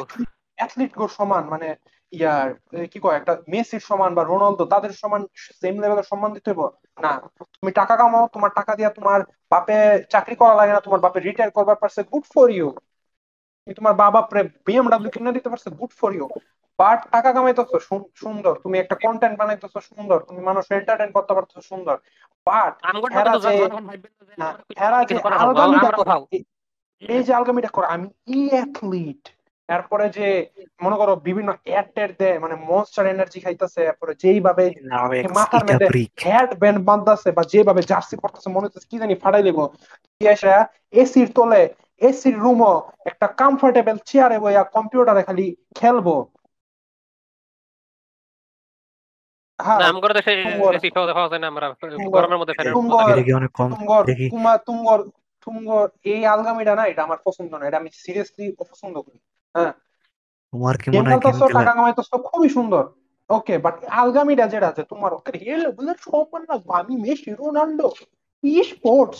অ্যাথলিট গো সমান মানে ইয়ার কি কয় একটা মেসির সমান বা রোনালদো তাদের সমান সেম লেভেলের সম্মান দিতে হইব না তুমি টাকা কামাও তোমার টাকা দিয়া তোমার বাপে চাকরি করা লাগে না তোমার বাপে রিটায়ার করবার পারছে গুড ফর ইউ তুমি তোমার বাবা বিএমডব্লিউ কিনে দিতে পারছে গুড ফর ইউ বাট টাকা কামাইতেছো সুন্দর তুমি একটা কন্টেন্ট বানাইতেছো সুন্দর তুমি মানুষ এন্টারটেইন করতে পারতেছো সুন্দর বাট হেরা যে আলগামিটা এই যে আলগামিটা করে আমি ই অ্যাথলিট এরপরে যে মনে করো বিভিন্ন অ্যাড টেড দেয় মানে মনস্টার এনার্জি খাইতেছে এরপরে যেইভাবে মাথার মধ্যে হেড ব্যান্ড বাঁধতেছে বা যেভাবে জার্সি পড়তেছে মনে হচ্ছে কি জানি ফাটাই দেবো এসির তলে এসির রুমও একটা কমফোর্টেবল চেয়ারে বইয়া কম্পিউটারে খালি খেলবো আমগর দেশে এসি খাওয়া যায় না আমরা গরমের মধ্যে ফ্যানের এটা কি অনেক কম দেখি তুমগো এই আলগামিটা না, এটা আমার পছন্দ না, এটা আমি সিরিয়াসলি অপছন্দ করি। হ্যাঁ, তোমার কি গেম মনে হয় গেম খেলতেছো, খেলা? টাকা কামাইতেছো, খুবই সুন্দর, ওকে, বাট আলগামিটা যেটা আছে তোমার, এই লেভেলের সম্মান রাখবো আমি, মেসি রোনাল্ডো, ই স্পোর্টস,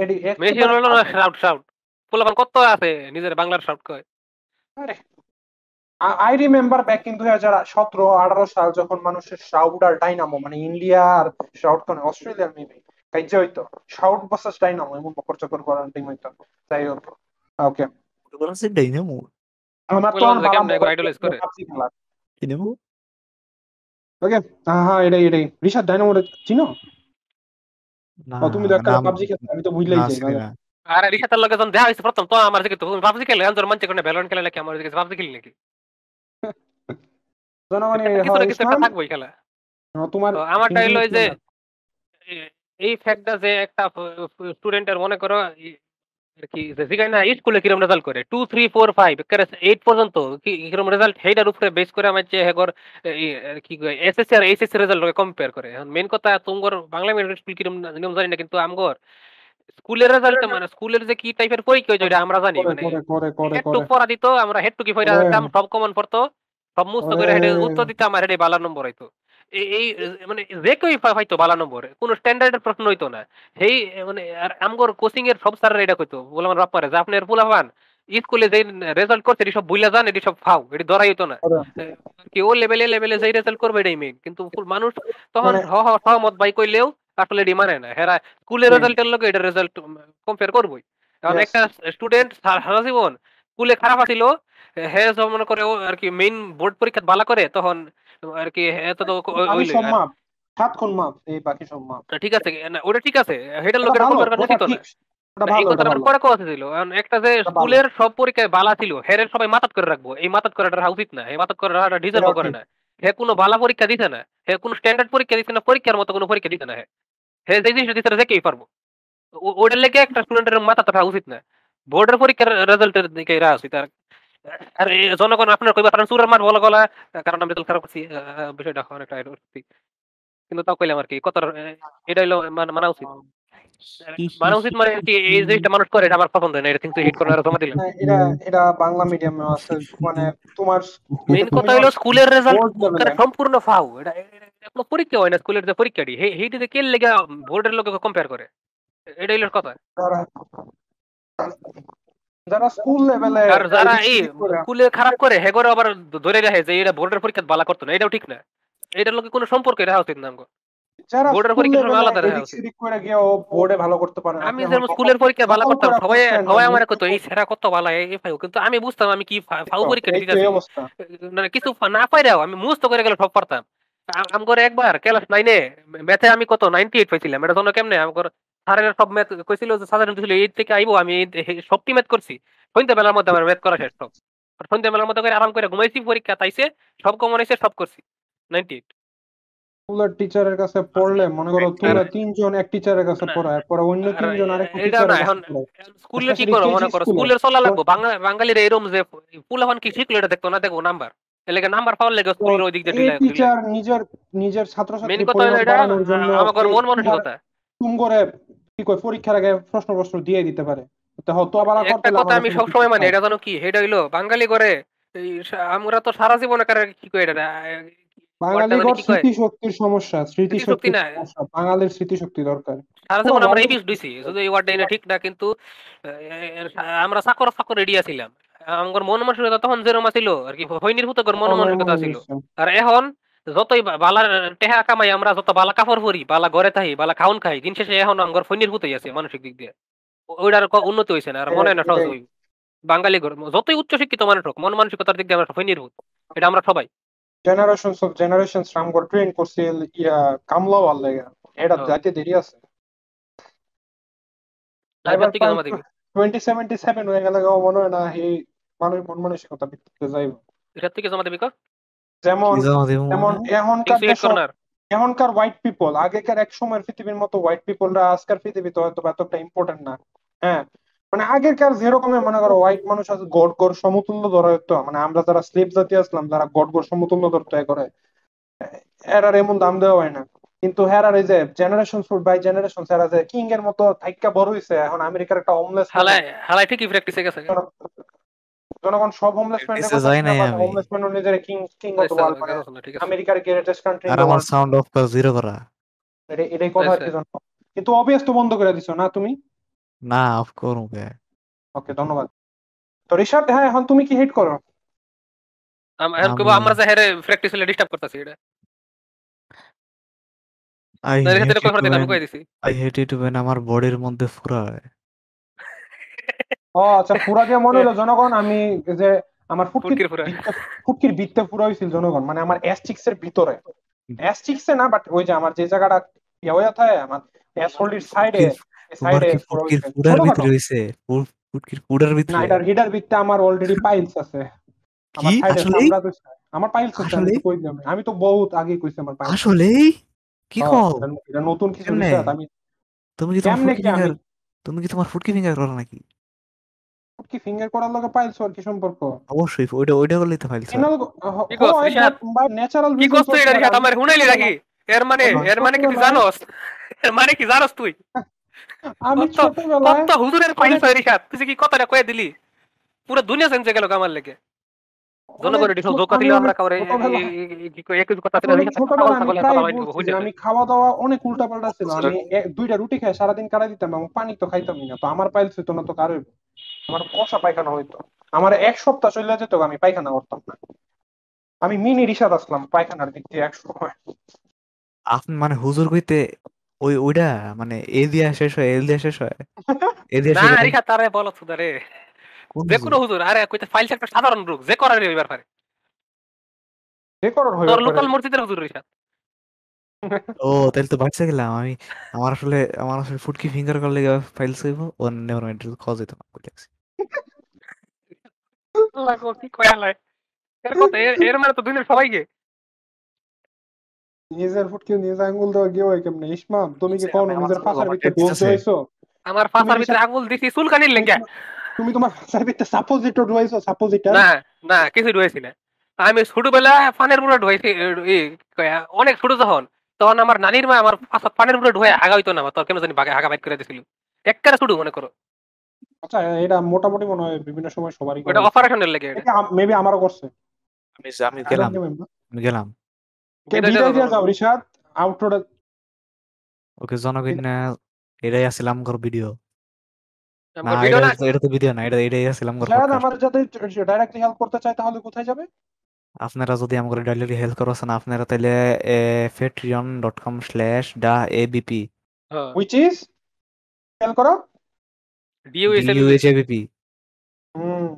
এটি মেসি একেবারে হলো না বাজে। শাউট শাউট পোলাপান কত আছে নিজের বাংলার শাউট কয়। আরে আই রিমেম্বার ব্যাক ইন 2017-18 সাল, যখন মানুষের শাউট আর ডাইনামো, মানে ইন্ডিয়া আর শাউট কোন অস্ট্রেলিয়ার মেবি কাইজে হইতো, শাউট ভার্সেস ডাইনামো এমন বকর চকর করার টিম হইতো। যাই হোক, ওকে, ফুটবল আছে ডাইনামো। আমার তো পোলাপান যে বালা কেমনে মোবাইল আইডলাইজ করে। পাবজি খেলা। ডাইনামো ওকে, হ্যাঁ, এটাই রিশাদ ডাইনামো চিনো? না, ও, তুমি তো এককালে নাম পাবজি খেলতে, আমি তো না বুঝলেই যাই চিনি ভালো। না। আরে রিশাতের লগে যখন দেখা হইছে প্রথম, তো আমার দিকে তুমি পাবজি খেলে এখন তোর মন চায় ভ্যালরেন্ট খেলে নাকি, আমার দিকে পাবজি খেলি নাকি। জনগণের কিছু না হয় কিছু একটা ইসলাম, থাকবোই খেলা। তোমার তো আমারটা হিন্দু হলো ওই যে মুসলিম এই ফ্যাক্টটা যে একটা স্টুডেন্টের মনে করো আর কি যেখানে না স্কুলে কিরম রেজাল্ট করে 2 3 4 5 8 পর্যন্ত কিরম রেজাল্ট সেইটার উপরে বেস করে আমার যে হেগর কি এসএসসি আর এইচএসসি রেজাল্ট কম্পেয়ার করে। এখন মেন কথা তোমার বাংলা মিডিয়াম স্কুল কিরম নিয়ম জানি না, কিন্তু আমগর স্কুলের রেজাল্ট মানে স্কুলের যে কি টাইপের পরীক্ষা হয়েছে এটা আমরা জানি, করে মানে করে করে করে হেড টু করে পড়া দিত, আমরা হেড টু কি পড়া করে দিতাম, সব কমন পড়তো, সব মুস্ত করে করে হেডে উত্তর দিতাম, আর হেডে ভালো নম্বর হইতো। এই মানে যে কেউ হয়তো ভালো নম্বর, কোনো স্ট্যান্ডার্ডের প্রশ্ন হইতো না। সেই মানে আর আমগর কোচিং এর সব স্যাররা এটা কইতো, বললাম বাপ পারে যে আপনার পোলাপান স্কুলে যে রেজাল্ট করছে এটি সব বুইলা যান, এটি সব ফাও, এটি ধরাই হইতো না। করে। কি ও লেভেলে লেভেলে যেই রেজাল্ট করবে এটাই মেইন, কিন্তু মানুষ তখন মানে সহমত বাই কইলেও আসলে এটি মানে না, হেরা স্কুলের রেজাল্টের লোক এটার রেজাল্ট কম্পেয়ার করবোই। কারণ ইয়েস, একটা স্টুডেন্ট সারা জীবন স্কুলে খারাপ আছিল, হে যখন মনে করে ও আর কি মেইন বোর্ড পরীক্ষা ভালো করে, তখন আর কি হে তো বাকি হইলই সব আর মাপ, 7 কোণ মাপ, এই বাকি সব মাপ। ঠিক আছে না, ওটা ঠিক আছে, হেটার ওটা লোকের ভালো, কম্পেয়ার করা ওটা উচিত না। ঠিক, ওটা না, এই ভালো, ওটা কথাটা আমার ভালো, পরে কথা ছিল, কারণ একটা যে ওটা ভালো, স্কুলের সব পরীক্ষায় বালা ছিল হেরের সবাই মাথাত করে রাখবো, এই মাথাত করাটা রাখা উচিত না, এই মাথাত করাটা ডিজার্ভ এটাও করে ঠিক। না। হে কোনো বালা পরীক্ষা দিতে না, হে কোনো স্ট্যান্ডার্ড পরীক্ষা দিতে না, পরীক্ষার মতো কোনো পরীক্ষা দিতে না, হে হে যে জিনিসটা দিতে যে কেই পারবো। ওটার লেগে একটা স্টুডেন্টের মাথা রাখা উচিত না, বোর্ডের পরীক্ষার রেজাল্টের দিকে রাখা উচিত। আর আর এই জনগণ আপনার কইবা কারণ সুরের মার বলা গলা, কারণ আমি রেজাল্ট খারাপ করছি, বিষয়টা অনেকটা সত্যি, কিন্তু তাও কইলাম আর কি কত এটা হইলো মানা উচিত। মানা উচিত মানে কি এই জিনিসটা মানুষ করে এটা আমার পছন্দ হয় না, এটা কিন্তু হিট করার জমা দিলাম। হ্যাঁ, এটা এটা বাংলা মিডিয়ামে আছে, মানে তোমার, মেইন তুমি কথা যখন হইলো স্কুলের রেজাল্ট বোর্ড লেভেলে, সম্পূর্ণ ফাউ, এটা কোনো পরীক্ষা হয় না, স্কুলের যে পরীক্ষাটি সেইটাতে কে লেগে বোর্ডের লোকে কম্পেয়ার করে, এটা হইলো কথা। যারা যারা স্কুল লেভেলে আর যারা এই এবিসিডি করে, স্কুলে খারাপ করে হেগরে আবার ধরে রাখে যে এটা বোর্ডের পরীক্ষা ভালো করতো না, এটাও ঠিক না। এটার লোকে কোনো সম্পর্ক রাখা উচিত না আমগো। যারা বোর্ডের স্কুল পরীক্ষার সময় লেভেলে আলাদা রাখা উচিত। এদিক করে গিয়েও বোর্ডে ভালো করতে পারে না, আমি আপনি যেমন হয়তো স্কুলের পরীক্ষা ভালো নকল করতাম, করে সবাই করছেন, সবাই আমার মুখে কত এই করছেন, সেরা কত ভালো এই ফাইও, কিন্তু আমি বুঝতাম আমি কি ফাউ পরীক্ষা এই তো এই দিতেছি। অবস্থা। মানে কিছু না পাইরাও আমি মুখস্থ করে গেলে সব পারতাম। আম করে একবার ক্লাস 9-এ ম্যাথে আমি কত 98 পাইছিলাম, এটা জন্য কেমনে আমার স্যারের সব ম্যাথ কইছিল যে সাধারণ দিছিল 8 থেকে আইবো, আমি সবটি ম্যাথ করছি। সন্ধ্যা বেলার মধ্যে আমার ম্যাথ করা শেষ সব। আর সন্ধ্যা বেলার মধ্যে করে আরাম করে ঘুমাইছি, পরীক্ষা তাইছে সব কমন হইছে, সব করছি 98। স্কুলের টিচারের কাছে পড়লে, মনে করো আর তোমরা তিনজন এক টিচারের কাছে না, পড়ায়, পরে অন্য আর তিনজন আরেকটা এটা না টিচারের কাছে এখন পড়ায়, স্কুলে কি স্পেশালি করো মনে কেজি করো স্কুলে। স্কুলের চলা লাগবো, বাঙালির এরম যে পুলাপান কি শিখলো এটা দেখতো না, দেখো নাম্বার এলাকা নাম্বার পাওয়ার লেগে তো স্কুলের ওই দিক দিয়ে এই ঢিলাই। টিচার নিজের নিজের মেইন ছাত্রছাত্রীর কথা হলো পরিমাণ এটা বাড়ানোর জন্য আমার এই মন তোমার মানসিকতা। তুম করে কি কয়, পরীক্ষার আগে প্রশ্ন দিয়ে দিতে পারে, তো হতো আবার করতে একটা হলে কথা আমার আমি কোনো কিছু সবসময় মানি, খায়। এটা জানো কি এটা হইলো বাঙালি করে আমরা তো সারা জীবনে কারে কি কই এটা ওয়ার্ডটা জানি বাঙালিগর কি কয়, স্মৃতিশক্তির সমস্যা, স্মৃতিশক্তি স্মৃতিশক্তির না, সমস্যা, বাঙালির স্মৃতিশক্তি দরকার। সারা পুরো জীবন আমরা ওয়ার্ল্ডের এবিস দিছি, শুধু এই ওয়ার্ডটা এনে ঠিক না, কিন্তু আমরা চাকর চাকর রেডিয়া ছিলাম। আমার মন মানসিকতা তখন যেরকম ছিল আর কি, হইনির ভূত মন এমন মানসিকতা হয়ে ছিল। গেছে। আর এখন যতই বালা টেহা কামাই, আমরা যত বালা কাপড় পরি, বালা ঘরে থাকি, বালা খাউন খাই, দিন শেষে এখন আমার ফৈনির ভূতই আছে মানসিক দিক দিয়ে। ওইটার উন্নতি হয়েছে না, আর মনে হয় না সহজ এটাই হইব। বাঙালি ঘর যতই উচ্চ শিক্ষিত মানুষ হোক, মন মানসিকতার দিক দিয়ে আমরা ফৈনির ভূত, এটা আমরা সবাই। জেনারেশনস অফ জেনারেশনস আমগর ট্রেন করছে, ইয়া কামলাও আর লাগে, এটা হ্যাঁ, যাইতে দেরি আছে। এটার সাইবার থেকে পাঙ্ক জমা দিবি, 2077 হয়ে গেলে মনে হয় না এই মানুষ মন মানসিকতা বিকতে যাইব। এটার থেকে জমা দিবি যেমন কি জমা দিব যেমন মানে? এখনকার ইনসিগেট দেশ, কর্নার। এখনকার হোয়াইট পিপল, আগেকার এক সময়ের পৃথিবীর মতো হোয়াইট পিপলরা আজকের পৃথিবীতে হয়তো বা এতটা ইম্পর্টেন্ট না। হ্যাঁ, মানে আগেরকার যেরকমের মনে করো হোয়াইট মানুষ আছে গড গড় সমতুল্য ধরা হতো, মানে আমরা যারা স্লেভ জাতি আসলাম যারা গড গড় সমতুল্য ধরতো এ করে, এরার এমন দাম দেওয়া হয় না। কিন্তু হেরার এই যে জেনারেশন ফুড বাই জেনারেশন হেরা যে কিং এর মতো থাইক্কা বড় হইছে, এখন আমেরিকার একটা হোমলেস ম্যান হালাই হালাই ঠিকই প্র্যাকটিসে গেছে জনগণ সব হোমলেস ম্যানের প্র্যাকটিসে কথা যাই শুনে নাই বাট আমি। হোমলেস ম্যান নিজের কিংগত ওয়ার্ল্ড মানে ঠিক আছে আমেরিকার greatest country in are the আমার ওয়ার্ল্ড, সাউন্ড অফ করে জিরো করা। এটাই কথা আর কি জানো। কিন্তু অবভিয়াস তো বন্ধ করে দিছো না তুমি? না অফ করুন কে। ওকে ধন্যবাদ। তো ঋষাদ, হ্যাঁ এখন তুমি কি হেট করো? এখন কইবো আমি আমরা যে হেরে প্র্যাকটিস হলে ডিস্টার্ব করতেছি এটা আই না রেখে হেট দিলে ইট কই আমি ওয়েন কই দিছি আই হেট ইট ওয়েন আমার বডির মধ্যে ফুরায়। ও আচ্ছা, ফুরা দিয়ে মনে হলো জনগণ আমি যে আমার ফুটকির পুরা ফুটকির ভিতরে ফুরা হয়েছিল জনগণ, মানে আমার অ্যাস্টিক্স এর ভিতরে, অ্যাস্টিক্স এ না বাট ওই যে আমার যে জায়গাটা ইয়া হয়ে থাকে আমার অ্যাসহোলের সাইডে, ফুটকির তোমার সাইডে কি ফুরা ফুটকির হয়েছে ফুডার ছোটখাটো। ভিতরে হইছে? ফুটকির ফুডার না, ভিতরে? এটার হিডার ভিতরে আমার অলরেডি পাইলস আছে, কি আমার সাইডে আসলেই? চামড়া দিছে, আমার পাইলস আছে, আমি আসলেই? তো কই দিলাম, আমি তো বহুত আগে কইছি আমার পাইলস আছে। আসলেই? কি হ্যাঁ, কও? এটা নতুন কিছু কেমনে? রিসার্চ আমি। তুমি কি তোমার কেমনে ফুটকি কি আমি ফিঙ্গার তুমি কি তোমার ফুটকি ফিঙ্গার করো নাকি? কি ফিঙ্গার করার লগে পাইলস আর কি সম্পর্ক? অবশ্যই ওইটা ওইটা করলেই তো ফাইলস হয়। এনাল কি কস রিশাদ বাই ন্যাচারাল কি রিজনস কস তুই হতে এটা পারে। রিশাদ আমার হুনাইলি নাকি এর মানে কি তুই ছোটবেলায় জানোস এর মানে কি জানোস তুই আমি কত ছোটবেলায় কত হুজুরের অনেক ফাইলস হয় রিশাদ তুই কি কথাটা কয়ে দিলি পুরো দুনিয়া চেঞ্জ হয়ে গেল আমার লেগে অনেক জনগণের ডিসল ধোকা আমি দিলে আমরা অনেক কাউরে ছোটবেলায় কি কই একই কথা ছিল আসলে রিশাদ পাগল ছোটবেলায় আমি ছাগল প্রায় কথা হইনি বলছি বুঝে যে যায় আমি খাওয়া দাওয়া অনেক উল্টাপাল্টা ছিল, আমি দুইটা রুটি খাই সারাদিন কাটাই দিতাম এবং পানি তো খাইতামই না, তো আমার পাইলস হইতো না তো কারো হইবো? আমার কষা পায়খানা হইতো, আমার এক সপ্তাহ চলে যেত আমি পায়খানা করতাম না। আমি মিনি রিসাদ আসলাম পায়খানার দিক দিয়ে এক সময়। আপনি মানে হুজুর কইতে ওইটা মানে এ দিয়া শেষ হয় এল দিয়া শেষ হয় এ দিয়া না শেষ হয় রিশাদ তারে বলো সুদারে কোন যে কোনো হুজুর? হুজুর আরে কইতে ফাইলস একটা সাধারণ রোগ যে করার হইবার পারে যে করার তোর হইবার পারে। লোকাল মসজিদের হুজুর রিশাদ ও তাহলে তো বাঁচতে গেলাম আমি। আমার আসলে ফুটকি ফিঙ্গার করলে ফাইলস হইব ও নেভার মাইন্ড খাওয়া যেত না কই লাগছে। আল্লাহ গো কি কয়ালায় এর কথা এর মানে তো দুনিয়ার সবাইকে নিজের ফুটকে নিজে আঙ্গুল দেওয়া গিয়ে হয় কেমনে? ইসমাম, তুমি কি আমি কখনো আমার নিজের ফাঁসার আমার ভিতরে ডেট ডোজ আছে। দিয়েছো? আমার তুমি ফাঁসার ভিতরে রিসাদ, আঙুল দিছি চুলকানির তুমি লেগে তোমার তুমি তোমার ফাঁসার ভিতরে সাপোজিটর ডুয়াইছো? সাপোজিটর? না না কিছু ঢুয়েছি না আমি ছোটবেলা ফানের মুড়ে ঢুয়েছি অনেক ছোট যখন তখন আমার নানির মা আমার ফানের মুড়ে ঢুয়ে আগা হইতো না তোর কেন জানি বাগে আগা বাইক করে দিছিল একবারে ছোট মনে করো আচ্ছা, এটা মোটামুটি মনে হয় বিভিন্ন সময় সবারই করা ওটা হয়েছে, অপারেশনের লেগে এটা মেবি আমারও করছে। আমি আই গেলাম ডোন্ট রিমেম্বার। আমি গেলাম কে বিদায় বিদায় দিয়ে জানাবো যাও রিশাদ, আউটরোটা। ওকে জনগণনা এটাই আসছিলাম কর ভিডিও। না আমার ভিডিও এটা না এটা তো ভিডিও না এটাই আসছিলাম কর যারা পডকাস্ট। আমার যাতে ডাইরেক্টলি হেল্প করতে চায় তাহলে কোথায় যাবে? আপনারা যদি আমাকে ডাইরেক্টলি হেল্প করছেন আপনারা তাইলে patreon.com/the abp হ্যাঁ হুইচ ইজ হেল্প করো। ডিইউএসএবিপি DUHABP হুম।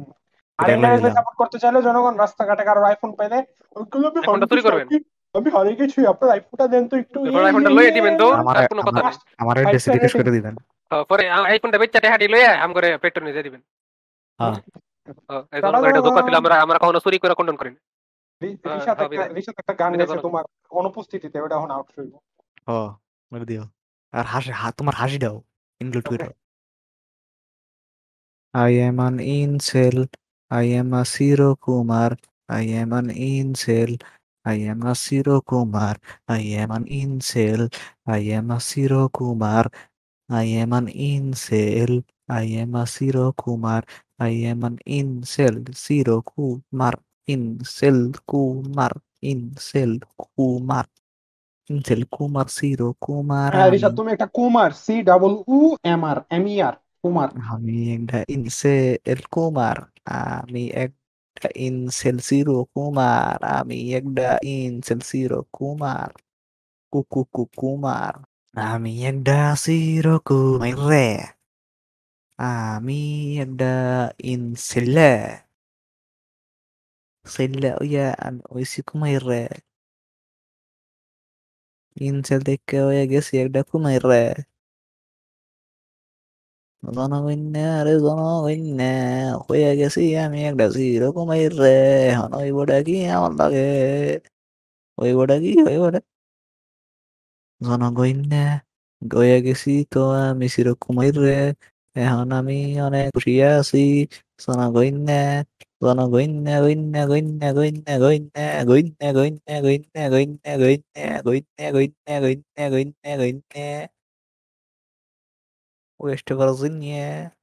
আর এটা ইনডাইরেক্টলি দিলাম। সাপোর্ট করতে চাইলে জনগণ রাস্তাঘাটে কারোর আইফোন পাইলে ওগুলো আমি আইফোনটা হারিয়ে চুরি গেছি, করবেন আমি হারিয়ে গেছি, আপনার আইফোনটা দেন তো একটু, এরপর আইফোনটা লইয়ে দিবেন তো আমার আর কোনো কথা আমার নেই আমার ফাইভ অ্যাড্রেসে স্টার রিকোয়েস্ট রেটিং। করে দিবেন। পরে আইফোনটা বেচাটে হাঁটি লইয়া আম করে পেট্রোল নিয়ে দিবেন হ্যাঁ এই টাটা জনগণ এটা ধোকা দিলে জনগণ। আমরা আমরা কখনো চুরি করে কন্ডন করি না রিশাদ হ্যাঁ একটা বিদায় রিশাদ একটা গান বিদায় গাইছে জনগণ তোমার অনুপস্থিতিতে, ওটা এখন আউট হইব। ও মেরে দিও। আর তোমার হাসিটাও ইনক্লুড ওকে। করো। I am an incel. I am a Siro Kumar. I am an incel. I am a Siro Kumar. I am an incel. I am a Siro Kumar. I am an incel. I am a Siro Kumar. I am an incel. Siro Kumar. Incel Kumar. Incel Kumar. Incel Kumar Siro Kumar হ্যাঁ আমি। রিশাদ, তুমি একটা Kumar, COOMR Kumar. আমি একটা in-cell Kumar. আমি একটা in-cell zero Kumar. আমি একটা ইনসেল জিরো কুমার। কুমার। আমি একটা জিরো কুমার রে। আমি একটা ইনসেল সেল্লা ওইয়া আমি ওইসি কুমার রে। ইনসেল দেখে হয়ে গেছি একটা কুমার রে। জনগণ্য রে জনগণ্য হয়ে গেছি আমি একটা জিরো কুমার রে। এখন ওইবটা কি আমার লাগে? ওইবটা কি ওইবটা জনগণ্য হয়ে গেছি তো আমি চির কুমার রে। এখন আমি অনেক খুশি আছি জনগণ্য Gonna goinna goinna goinna goinna goinna goinna goinna goinna goinna goinna goinna goinna goinna goinna goinna West Virginia.